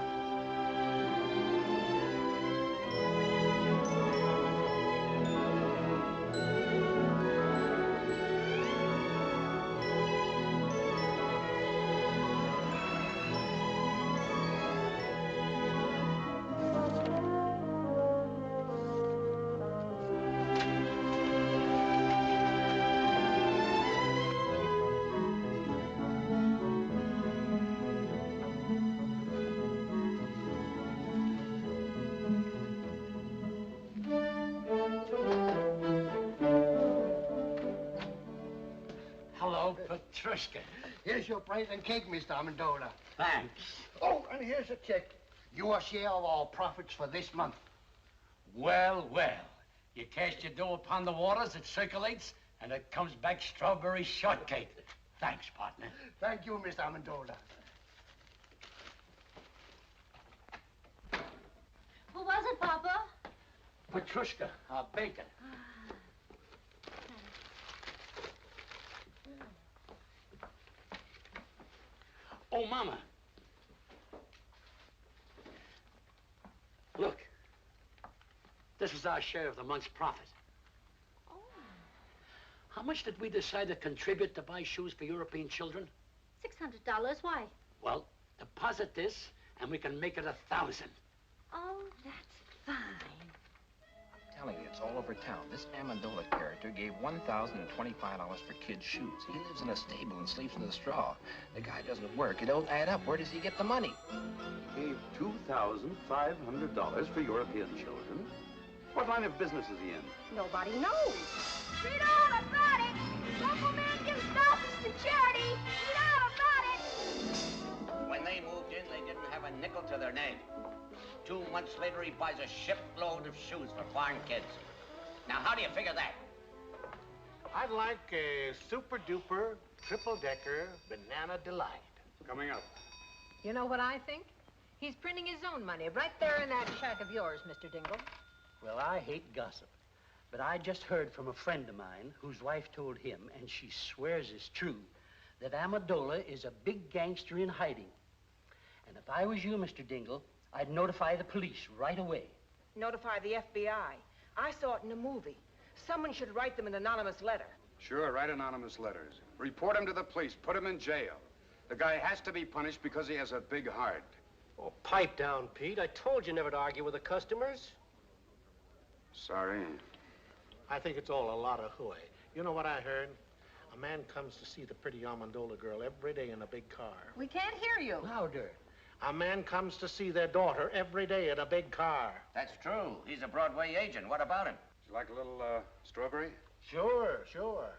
Hello, Petrushka. Here's your plate and cake, Mr. Amendola. Thanks. Oh, and here's a check. Your share of our profits for this month. Well, well. You cast your dough upon the waters, it circulates, and it comes back strawberry shortcake. Thanks, partner. Thank you, Mr. Amendola. Who was it, Papa? Petrushka, our baker. Oh, Mama. Look. This is our share of the month's profit. Oh. How much did we decide to contribute to buy shoes for European children? $600. Why? Well, deposit this, and we can make it 1,000. Oh, that's fine. I'm telling you, it's all over town. This Amendola character gave $1,025 for kids' shoes. He lives in a stable and sleeps in the straw. The guy doesn't work. It don't add up. Where does he get the money? He gave $2,500 for European children. What line of business is he in? Nobody knows. Read all about it. Local man gives thousands to charity. Read all about it. When they moved in, they didn't have a nickel to their name. 2 months later, he buys a shipload of shoes for foreign kids. Now, how do you figure that? I'd like a super-duper, triple-decker banana delight. Coming up. You know what I think? He's printing his own money right there in that shack of yours, Mr. Dingle. Well, I hate gossip, but I just heard from a friend of mine whose wife told him, and she swears it's true, that Amendola is a big gangster in hiding. And if I was you, Mr. Dingle, I'd notify the police right away. Notify the FBI. I saw it in a movie. Someone should write them an anonymous letter. Sure, write anonymous letters. Report him to the police. Put him in jail. The guy has to be punished because he has a big heart. Oh, pipe down, Pete. I told you never to argue with the customers. Sorry. I think it's all a lot of hooey. You know what I heard? A man comes to see the pretty Amendola girl every day in a big car. We can't hear you. Louder. A man comes to see their daughter every day in a big car. That's true. He's a Broadway agent. What about him? As Like a little, strawberry? Sure, sure.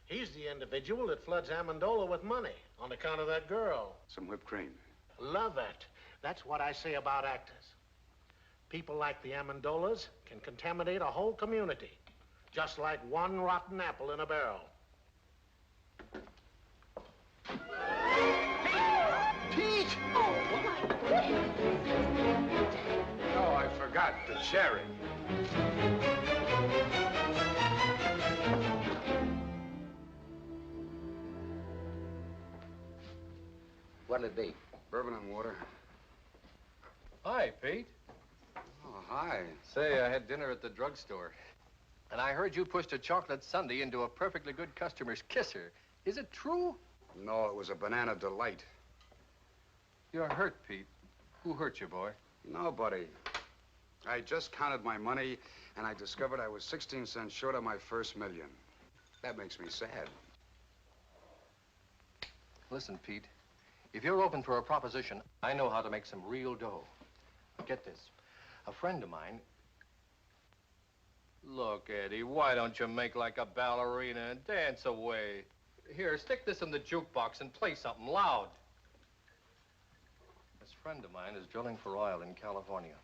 He's the individual that floods Amendola with money on account of that girl. Some whipped cream. Love it. That's what I say about actors. People like the Amendolas can contaminate a whole community, just like one rotten apple in a barrel. Pete! Oh, I forgot the cherry. What'll it be? Bourbon and water. Hi, Pete. Oh, hi. Say, I had dinner at the drugstore. And I heard you pushed a chocolate sundae into a perfectly good customer's kisser. Is it true? No, it was a banana delight. You're hurt, Pete. Who hurt you, boy? Nobody. I just counted my money, and I discovered I was 16 cents short of my first million. That makes me sad. Listen, Pete. If you're open for a proposition, I know how to make some real dough. Get this. A friend of mine... Look, Eddie, why don't you make like a ballerina and dance away? Here, stick this in the jukebox and play something loud. This friend of mine is drilling for oil in California.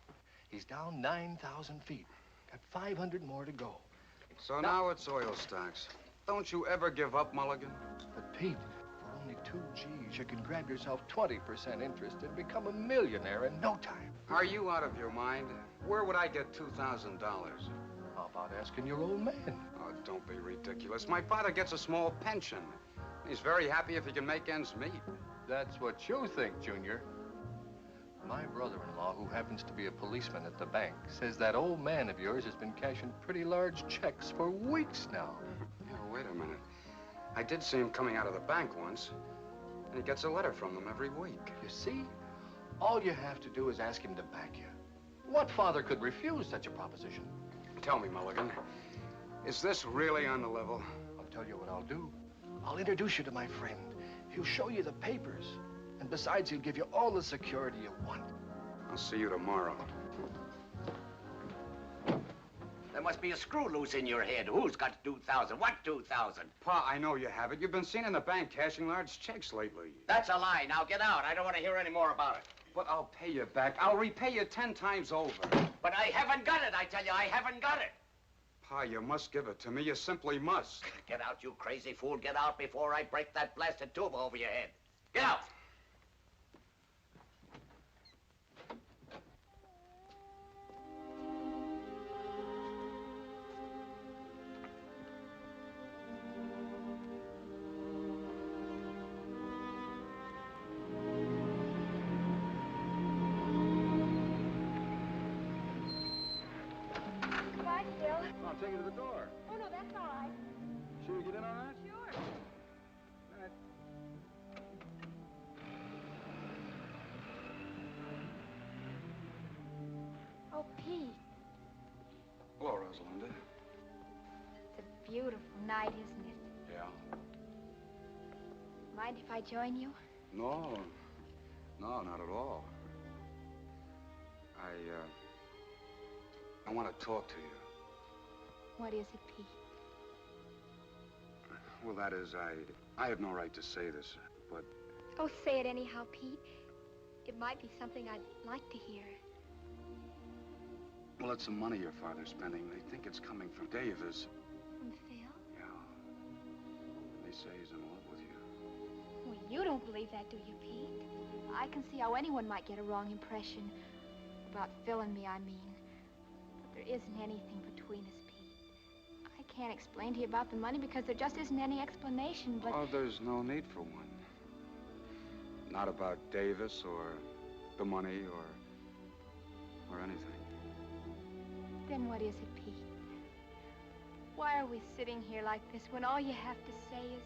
He's down 9,000 feet. Got 500 more to go. So now it's oil stocks. Don't you ever give up, Mulligan? But, Pete, for only 2 G's, you can grab yourself 20% interest and become a millionaire in no time. Are you out of your mind? Where would I get $2,000? How about asking your old man? Oh, don't be ridiculous. My father gets a small pension. He's very happy if he can make ends meet. That's what you think, Junior. My brother-in-law, who happens to be a policeman at the bank, says that old man of yours has been cashing pretty large checks for weeks now. Yeah, wait a minute. I did see him coming out of the bank once, and he gets a letter from them every week. You see? All you have to do is ask him to back you. What father could refuse such a proposition? Tell me, Mulligan, is this really on the level? I'll tell you what I'll do. I'll introduce you to my friend. He'll show you the papers. And besides, he'll give you all the security you want. I'll see you tomorrow. There must be a screw loose in your head. Who's got 2,000? What 2,000? Pa, I know you have it. You've been seen in the bank cashing large checks lately. That's a lie. Now get out. I don't want to hear any more about it. But I'll pay you back. I'll repay you 10 times over. But I haven't got it, I tell you. I haven't got it. Pa, you must give it to me. You simply must. Get out, you crazy fool. Get out before I break that blasted tube over your head. Get out. I'll take you to the door. Oh, no, that's all right. Sure you get in all right? Sure. All right. Oh, Pete, Hello, Rosalinda. it's a beautiful night, isn't it? Yeah. Mind if I join you? No. No, not at all. I want to talk to you. What is it, Pete? Well, that is, I have no right to say this, but... Oh, say it anyhow, Pete. It might be something I'd like to hear. Well, it's some money your father's spending. They think it's coming from Davis. From Phil? Yeah. They say he's in love with you. Well, you don't believe that, do you, Pete? I can see how anyone might get a wrong impression. About Phil and me, I mean. But there isn't anything between us, Pete. I can't explain to you about the money because there just isn't any explanation, but... Oh, there's no need for one. Not about Davis or the money or anything. Then what is it, Pete? Why are we sitting here like this when all you have to say is...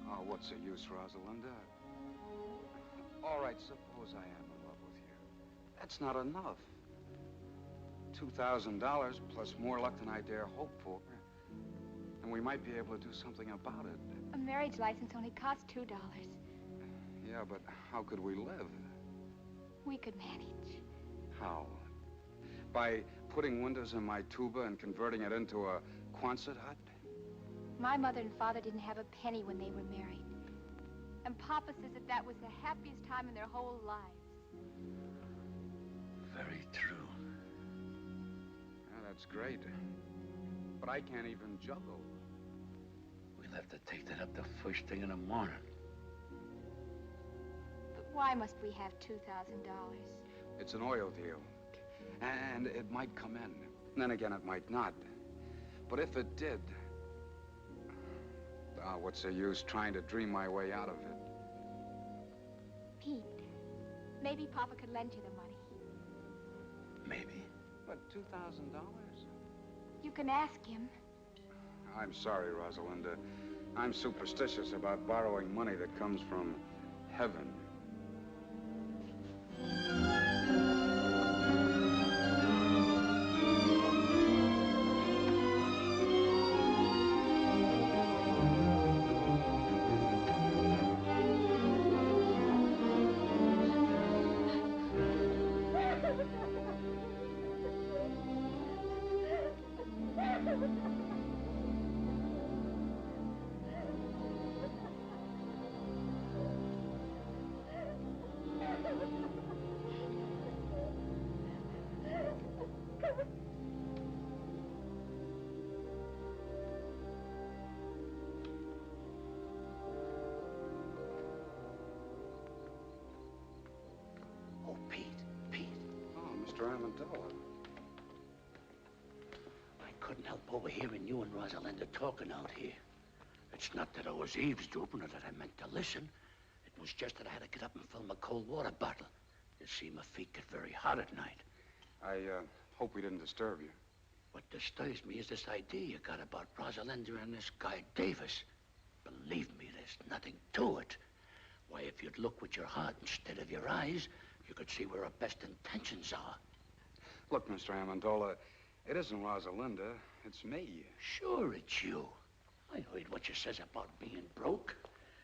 Oh, what's the use, Rosalinda? All right, suppose I am in love with you. That's not enough. $2,000 plus more luck than I dare hope for. And we might be able to do something about it. A marriage license only costs $2. Yeah, but how could we live? We could manage. How? By putting windows in my tuba and converting it into a Quonset hut? My mother and father didn't have a penny when they were married. And Papa says that that was the happiest time in their whole lives. Very true. Yeah, that's great. But I can't even juggle. We'll have to take that up the first thing in the morning. But why must we have $2,000? It's an oil deal. And it might come in. And then again, it might not. But if it did, what's the use trying to dream my way out of it? Pete, maybe Papa could lend you the money. Maybe. But $2,000? You can ask him. I'm sorry, Rosalinda. I'm superstitious about borrowing money that comes from heaven. Amendola. I couldn't help overhearing you and Rosalinda talking out here. It's not that I was eavesdropping or that I meant to listen. It was just that I had to get up and fill my cold water bottle. You see, my feet get very hot at night. I hope we didn't disturb you. What disturbs me is this idea you got about Rosalinda and this guy Davis. Believe me, there's nothing to it. Why, if you'd look with your heart instead of your eyes, you could see where our best intentions are. Look, Mr. Amendola, it isn't Rosalinda, it's me. Sure, it's you. I heard what you says about being broke.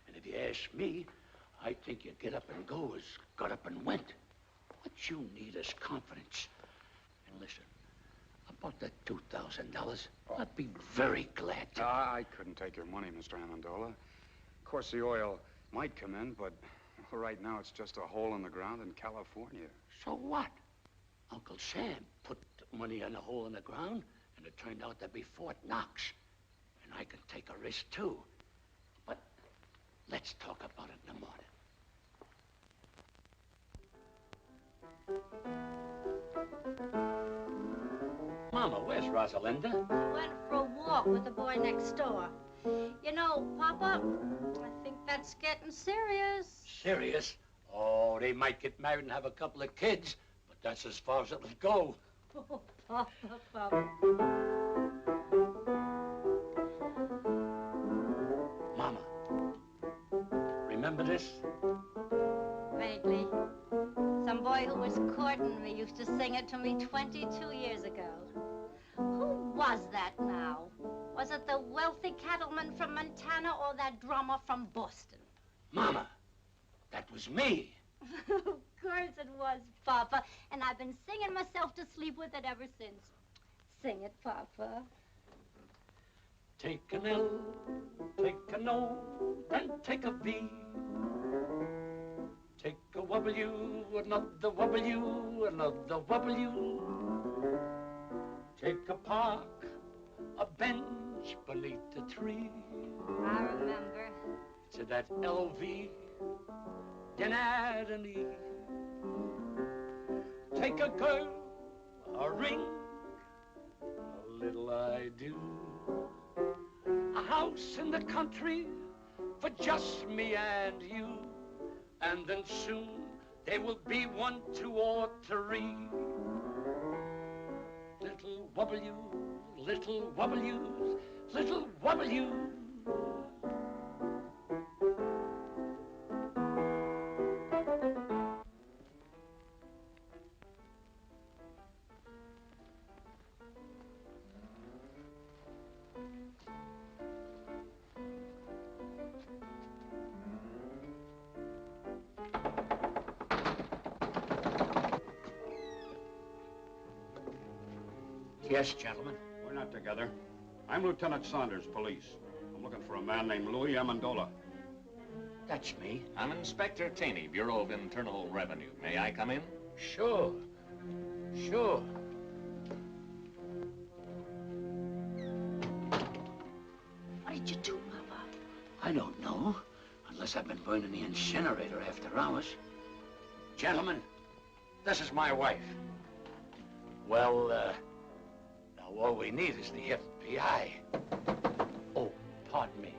And if you ask me, I think you get up and go as got up and went. What you need is confidence. And listen, about that $2,000, I'd be very glad to. I couldn't take your money, Mr. Amendola. Of course, the oil might come in, but right now it's just a hole in the ground in California. So what? Uncle Sam put money in a hole in the ground, and it turned out to be Fort Knox. And I can take a risk, too. But let's talk about it in the morning. Mama, where's Rosalinda? Went for a walk with the boy next door. You know, Papa, I think that's getting serious. Serious? Oh, they might get married and have a couple of kids. That's as far as it'll go. Oh, Papa. Mama, remember this? Vaguely. Some boy who was courting me used to sing it to me 22 years ago. Who was that now? Was it the wealthy cattleman from Montana or that drummer from Boston? Mama, that was me. Of course it was, Papa. And I've been singing myself to sleep with it ever since. Sing it, Papa. Take an L, take an O, then take a V. Take a W, another W, another W. Take a park, a bench beneath a tree. I remember. To that LV, then add an E. Take a girl, a ring, a little I do. A house in the country for just me and you. And then soon there will be 1, 2, or 3. Little W, little W's, little W. Yes, gentlemen. We're not together. I'm Lieutenant Saunders, police. I'm looking for a man named Louie Amendola. That's me. I'm Inspector Taney, Bureau of Internal Revenue. May I come in? Sure. Sure. What did you do, Papa? I don't know, unless I've been burning the incinerator after hours. Gentlemen, this is my wife. Well, now all we need is the FBI. Oh, pardon me.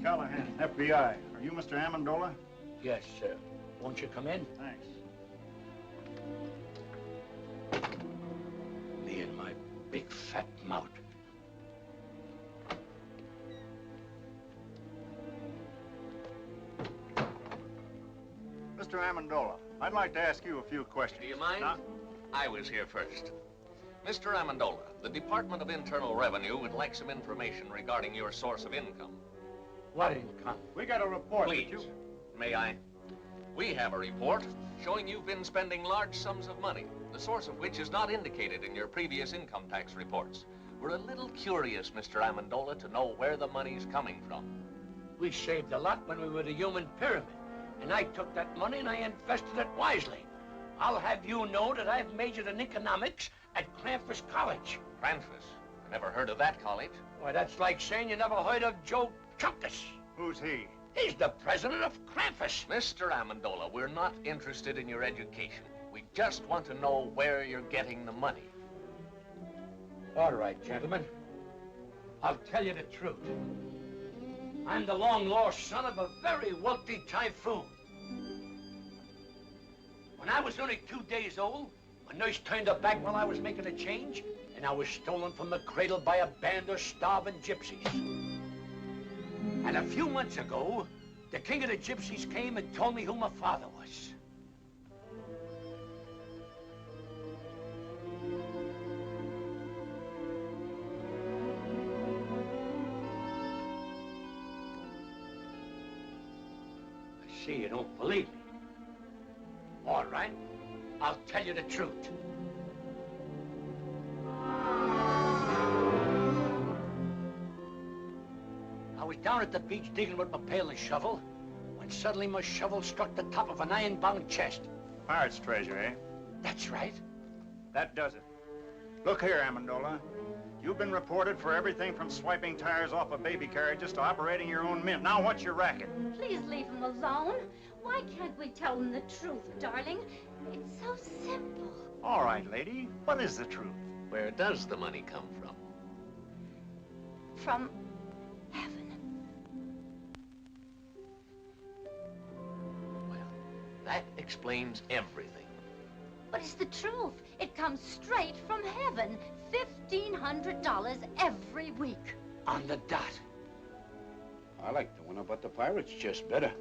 Callahan, FBI. Are you Mr. Amendola? Yes, sir. Won't you come in? Thanks. Me and my big fat mouth. Mr. Amendola, I'd like to ask you a few questions. Do you mind? Now, I was here first. Mr. Amendola, the Department of Internal Revenue would like some information regarding your source of income. What income? we got a report. Please, may I? We have a report showing you've been spending large sums of money, the source of which is not indicated in your previous income tax reports. We're a little curious, Mr. Amendola, to know where the money's coming from. We saved a lot when we were the human pyramid, and I took that money and I invested it wisely. I'll have you know that I've majored in economics at Krampus College. Krampus? I never heard of that college. Why, that's like saying you never heard of Joe Chunkus. Who's he? He's the president of Krampus. Mr. Amendola, we're not interested in your education. We just want to know where you're getting the money. All right, gentlemen. I'll tell you the truth. I'm the long-lost son of a very wealthy typhoon. When I was only 2 days old, my nurse turned her back while I was making a change, and I was stolen from the cradle by a band of starving gypsies. And a few months ago, the king of the gypsies came and told me who my father was. I see you don't believe me. All right, I'll tell you the truth. I was down at the beach digging with my pail and shovel when suddenly my shovel struck the top of an iron-bound chest. Pirate's treasure, eh? That's right. That does it. Look here, Amendola. You've been reported for everything from swiping tires off of baby carriages to operating your own mint. Now, what's your racket? Please leave him alone. Why can't we tell him the truth, darling? It's so simple. All right, lady. What is the truth? Where does the money come from? From heaven. That explains everything. But it's the truth. It comes straight from heaven. $1,500 every week. On the dot. I like the one about the pirates just better.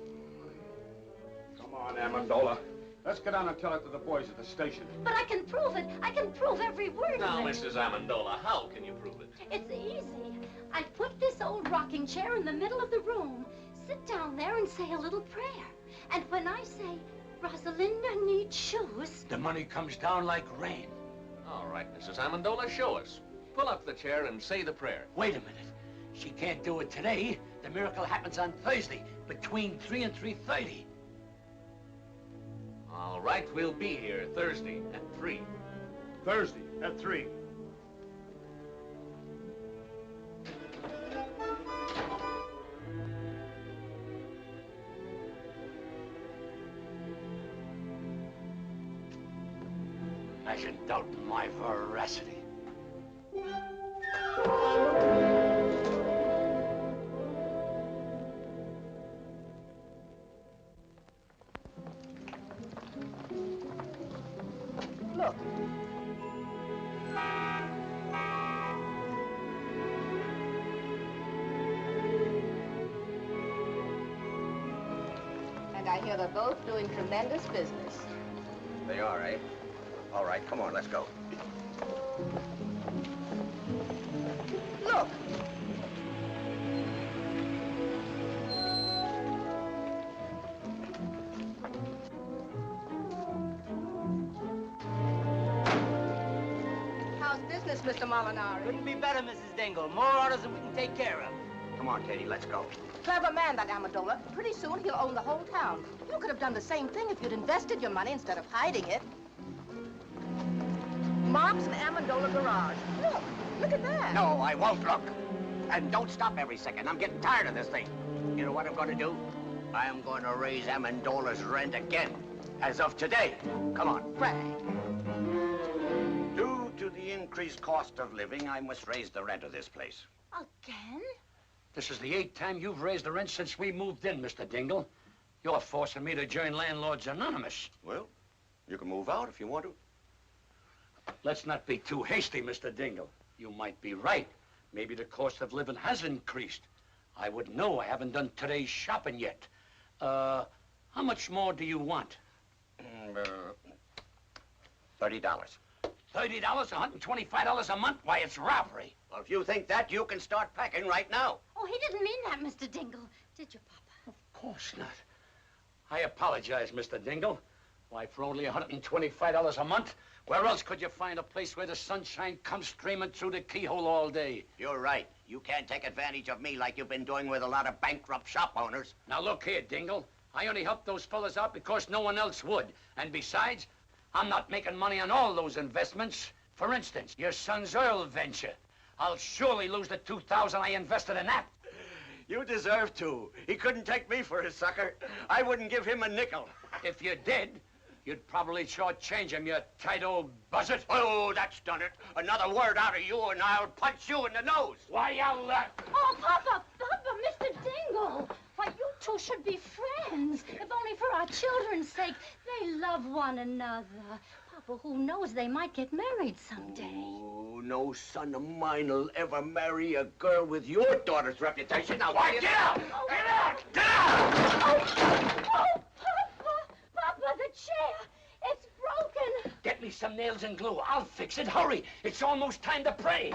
Come on, Amendola. Let's get on and tell it to the boys at the station. But I can prove it. I can prove every word Now, of it. Mrs. Amendola, how can you prove it? It's easy. I put this old rocking chair in the middle of the room, sit down there and say a little prayer. And when I say, Rosalinda needs shoes, The money comes down like rain. All right, Mrs. Amendola, show us. Pull up the chair and say the prayer. Wait a minute. She can't do it today. The miracle happens on Thursday, between 3 and 3:30. All right, we'll be here Thursday at 3. Thursday at 3. Imagine doubting my veracity. Look. And I hear they're both doing tremendous business. They are, eh? All right, come on, let's go. Look. Mr. Molinari. Couldn't be better, Mrs. Dingle. More orders than we can take care of. Come on, Katie, let's go. Clever man, that Amendola. Pretty soon he'll own the whole town. You could have done the same thing if you'd invested your money instead of hiding it. Mark's an Amendola garage. Look at that. No, I won't look. And don't stop every second. I'm getting tired of this thing. You know what I'm going to do? I am going to raise Amendola's rent again. As of today. Come on. Frank. Due to the increased cost of living, I must raise the rent of this place. Again? This is the 8th time you've raised the rent since we moved in, Mr. Dingle. You're forcing me to join Landlords Anonymous. Well, you can move out if you want to. Let's not be too hasty, Mr. Dingle. You might be right. Maybe the cost of living has increased. I wouldn't know. I haven't done today's shopping yet. How much more do you want? $30. $30, $125 a month? Why, it's robbery. Well, if you think that, you can start packing right now. Oh, he didn't mean that, Mr. Dingle. Did you, Papa? Of course not. I apologize, Mr. Dingle. Why, for only $125 a month, where else could you find a place where the sunshine comes streaming through the keyhole all day? You're right. You can't take advantage of me like you've been doing with a lot of bankrupt shop owners. Now, look here, Dingle. I only helped those fellas out because no one else would. And besides, I'm not making money on all those investments. For instance, your son's oil venture. I'll surely lose the $2,000 I invested in that. You deserve to. He couldn't take me for his sucker. I wouldn't give him a nickel. If you did, you'd probably shortchange him, you tight old buzzard. Oh, that's done it. Another word out of you and I'll punch you in the nose. Why, I'll... Oh, Papa, Mr. Dingle. Why, you two should be friends. If only for our children's sake. They love one another. Papa, who knows, they might get married someday. Oh, no son of mine will ever marry a girl with your daughter's reputation. Now, why, get out! Get out! Get out! Oh, Papa, the chair. It's broken. Get me some nails and glue. I'll fix it. Hurry. It's almost time to pray.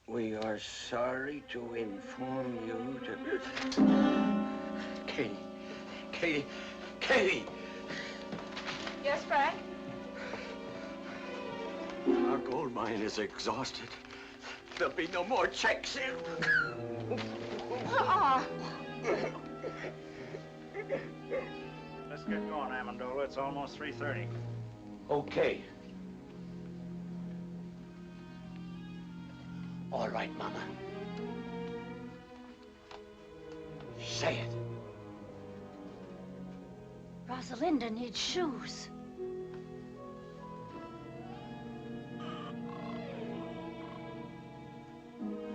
We are sorry to inform you to... Katie! Yes, Frank? Our gold mine is exhausted. There'll be no more checks in. Let's get going, Amendola. It's almost 3:30. Okay. All right, Mama. Say it. Rosalinda needs shoes.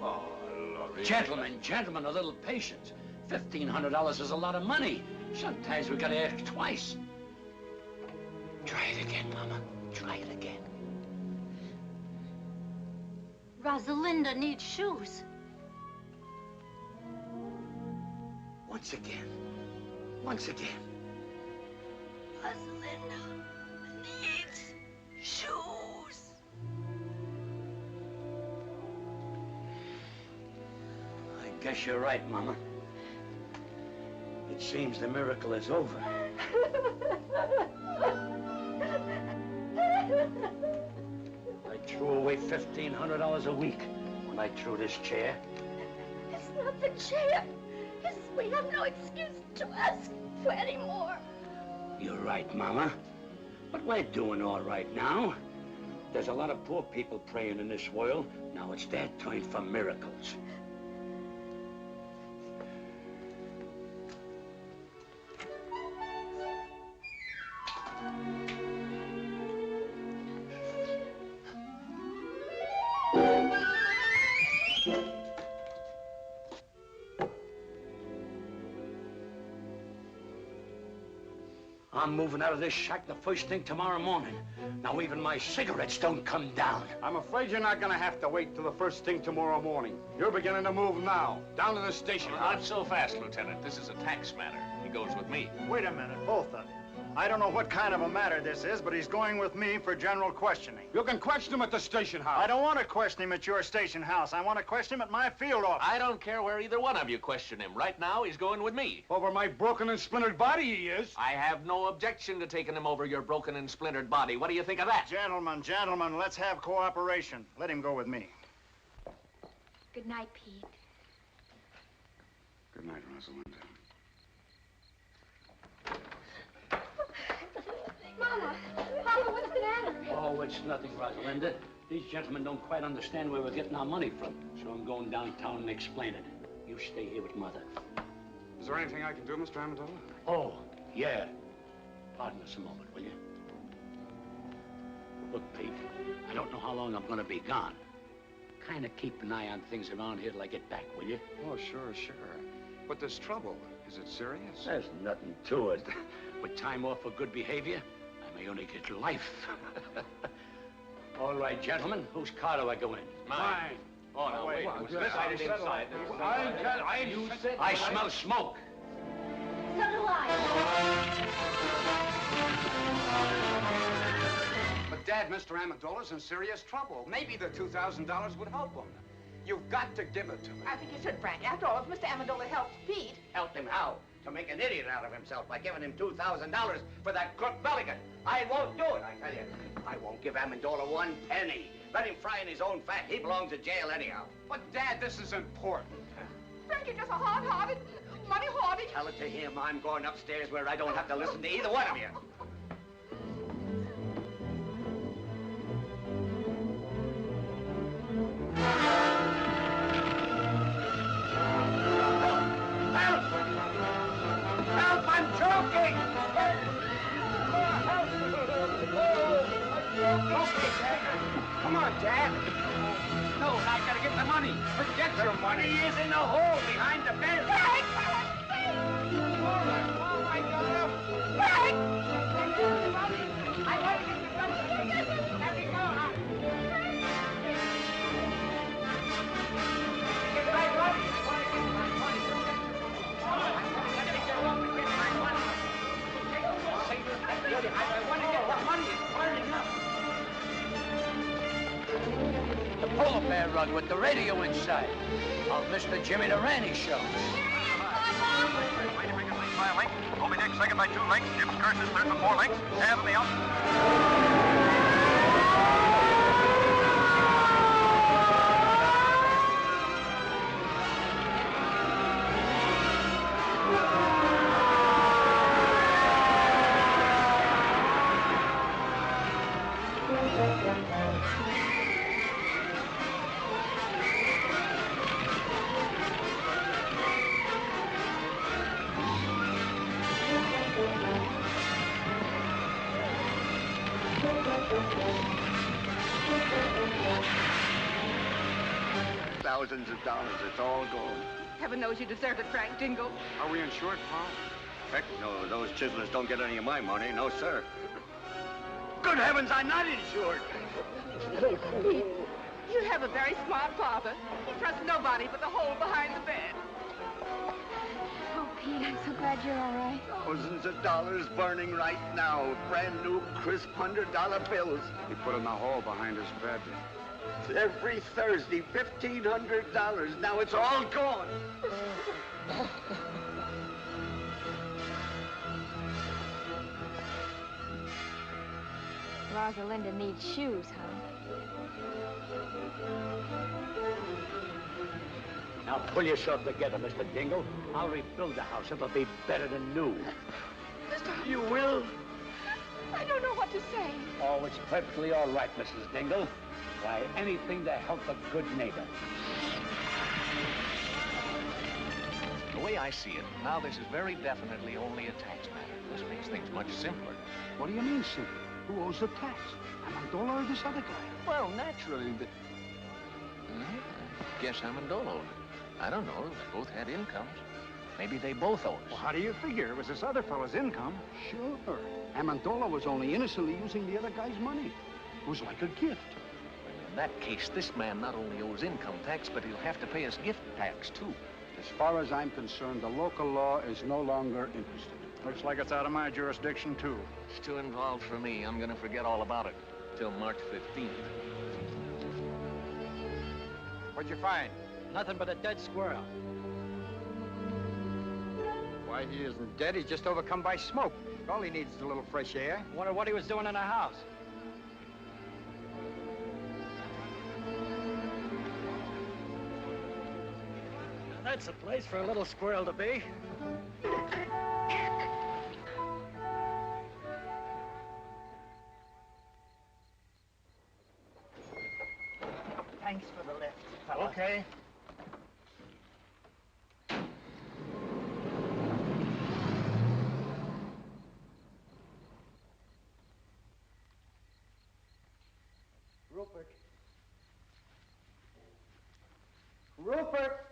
Oh, Laurie. Gentlemen, a little patience. $1,500 is a lot of money. Sometimes we gotta ask twice. Try it again, Mama. Try it again. Rosalinda needs shoes. Once again. Once again. Rosalinda needs shoes. I guess you're right, Mama. It seems the miracle is over. I threw away $1,500 a week when I threw this chair. It's not the chair. We have no excuse to ask for any more. You're right, Mama. But we're doing all right now. There's a lot of poor people praying in this world. Now it's their time for miracles. I'm moving out of this shack the first thing tomorrow morning. Now even my cigarettes don't come down. I'm afraid you're not gonna have to wait till the first thing tomorrow morning. You're beginning to move now, down to the station. Not so fast, Lieutenant. This is a tax matter. goes with me. Wait a minute, both of you. I don't know what kind of a matter this is, but he's going with me for general questioning. You can question him at the station house. I don't want to question him at your station house. I want to question him at my field office. I don't care where either one of you question him. Right now, he's going with me. Over my broken and splintered body, he is. I have no objection to taking him over your broken and splintered body. What do you think of that? Gentlemen, let's have cooperation. Let him go with me. Good night, Pete. Good night, Rosalinda. Mama, what's the matter? Oh, it's nothing, Rosalinda. These gentlemen don't quite understand where we're getting our money from, so I'm going downtown and explain it. You stay here with Mother. Is there anything I can do, Mr. Amendola? Oh, yeah. Pardon us a moment, will you? Look, Pete, I don't know how long I'm going to be gone. Kind of keep an eye on things around here till I get back, will you? Oh, sure. But there's trouble. Is it serious? There's nothing to it. With time off for good behavior, I may only get life. All right, gentlemen, whose car do I go in? Mine. Oh, no, wait. Inside. I smell smoke. So do I. But, Dad, Mr. Amendola's in serious trouble. Maybe the $2,000 would help him. You've got to give it to me. I think you should, Frank. After all, if Mr. Amendola helps Pete... Helped him how? To make an idiot out of himself by giving him $2,000 for that crook Belligan. I won't do it, I tell you. I won't give Amendola 1 penny. Let him fry in his own fat. He belongs in jail anyhow. But, Dad, this is important. Frank, you're just a hard-hearted, money-hoarding... Tell it to him. I'm going upstairs where I don't have to listen to either one of you. Help! I'm choking! Come on, Dad. No, I gotta get the money. Forget your money. He is in the hole behind the bench. The polar bear rug with the radio inside. Of Mr. Jimmy Durante show. By a length. Obi Dick second by 2 lengths. Jim Curtis third by 4 lengths. Half of the out. Thousands of dollars. It's all gone. Heaven knows you deserved it, Frank Dingle. Are we insured, Paul? Heck no, those chiselers don't get any of my money. No, sir. Good heavens, I'm not insured. Pete, you have a very smart father. He trusts nobody but the hole behind the bed. Oh, Pete, I'm so glad you're all right. Thousands of dollars burning right now. Brand new, crisp $100 bills. He put in the hole behind his bed. Every Thursday, $1,500. Now it's all gone. Rosalinda needs shoes, huh? Now pull yourself together, Mr. Dingle. I'll rebuild the house. It'll be better than new. You will? I don't know what to say. Oh, it's perfectly all right, Mrs. Dingle. Why, anything to help a good neighbor. The way I see it, now this is very definitely only a tax matter. This makes things much simpler. What do you mean, simple? Who owes the tax? Amendola or this other guy? Well, naturally, but... I guess Amendola owed it. I don't know. They both had incomes. Maybe they both owe us. Well, how do you figure? It was this other fellow's income. Sure. Amendola was only innocently using the other guy's money. It was like a gift. In that case, this man not only owes income tax, but he'll have to pay us gift tax, too. The As far as I'm concerned, the local law is no longer interested. Looks like it's out of my jurisdiction, too. It's too involved for me. I'm gonna forget all about it till March 15th. What'd you find? Nothing but a dead squirrel. Why, he isn't dead. He's just overcome by smoke. All he needs is a little fresh air. Wonder what he was doing in the house. That's a place for a little squirrel to be. Thanks for the lift, fella. Okay. Rupert. Rupert!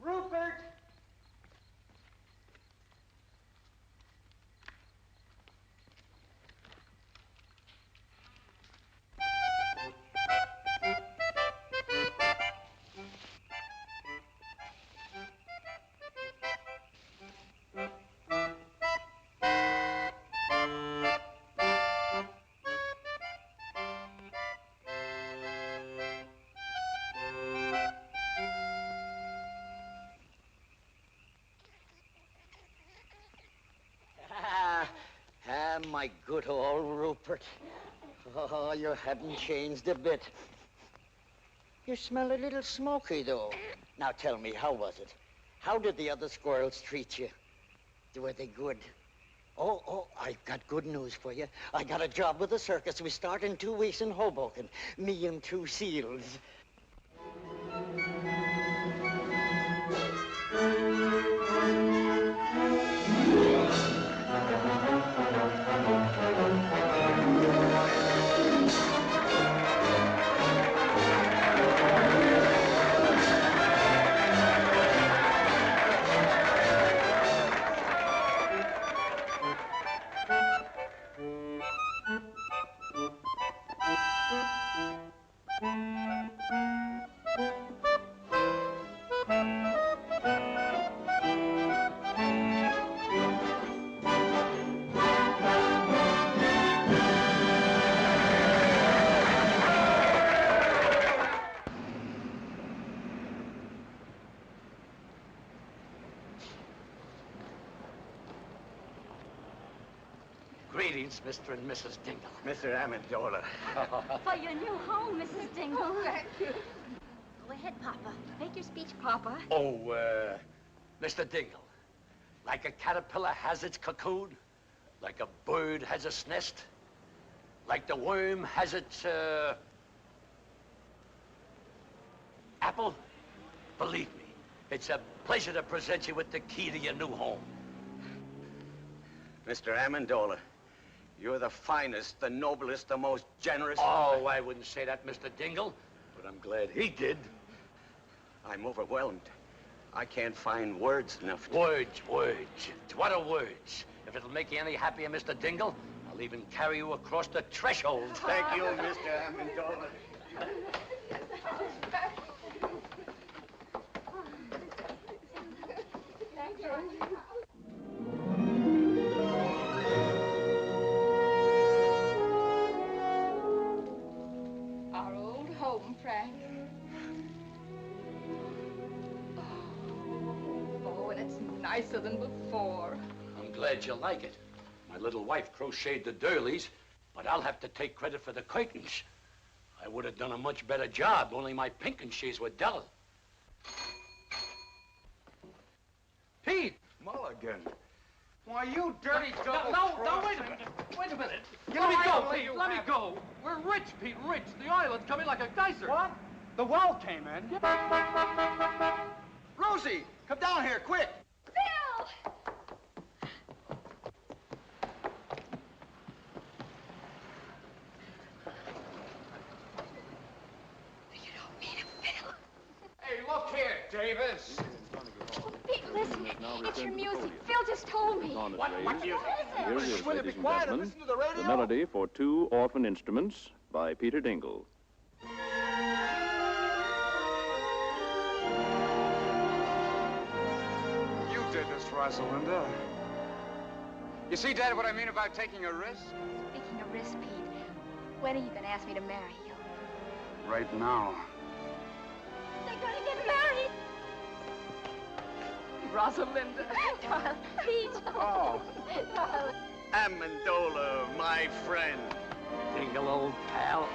Rupert! My good old Rupert. Oh, you haven't changed a bit. You smell a little smoky, though. Now tell me, how was it? How did the other squirrels treat you? Were they good? Oh, I've got good news for you. I got a job with the circus. We start in 2 weeks in Hoboken. Me and 2 seals. Greetings, Mr. and Mrs. Dingle. Mr. Amendola. For your new home, Mrs. Dingle. Oh, thank you. Go ahead, Papa. Make your speech, Papa. Oh, Mr. Dingle, like a caterpillar has its cocoon, like a bird has its nest, like the worm has its, apple, believe me, it's a pleasure to present you with the key to your new home. Mr. Amendola, you're the finest, the noblest, the most generous... Oh, I wouldn't say that, Mr. Dingle, but I'm glad he did. I'm overwhelmed. I can't find words enough to... Words. What are words? If it'll make you any happier, Mr. Dingle, I'll even carry you across the threshold. Thank you, Mr. Amendola. Thank you. Our old home, Frank. Oh, and it's nicer than before. I'm glad you like it. My little wife crocheted the doilies, but I'll have to take credit for the curtains. I would have done a much better job, only my pinking shears were dull. Pete! Mulligan. Why, you dirty double No, wait a minute. Wait a minute. Let me go, Pete. Let me go. We're rich, Pete, rich. The island's coming like a geyser. What? The well came in. Rosie, come down here, quick. Phil! You don't mean it, Phil. Hey, look here, Davis. Oh, Pete, listen. It's your music. Phil just told me. What music? Here is, Will you be ladies and quiet and gentlemen, listen to the radio? the melody for 2 orphan instruments by Peter Dingle. Rosalinda. You see, Dad, what I mean about taking a risk? Speaking of risk, Pete, when are you going to ask me to marry you? Right now. They're going to get married. Rosalinda. Darling, Pete. Oh. Darling. Amendola, my friend. Dingle, old pal.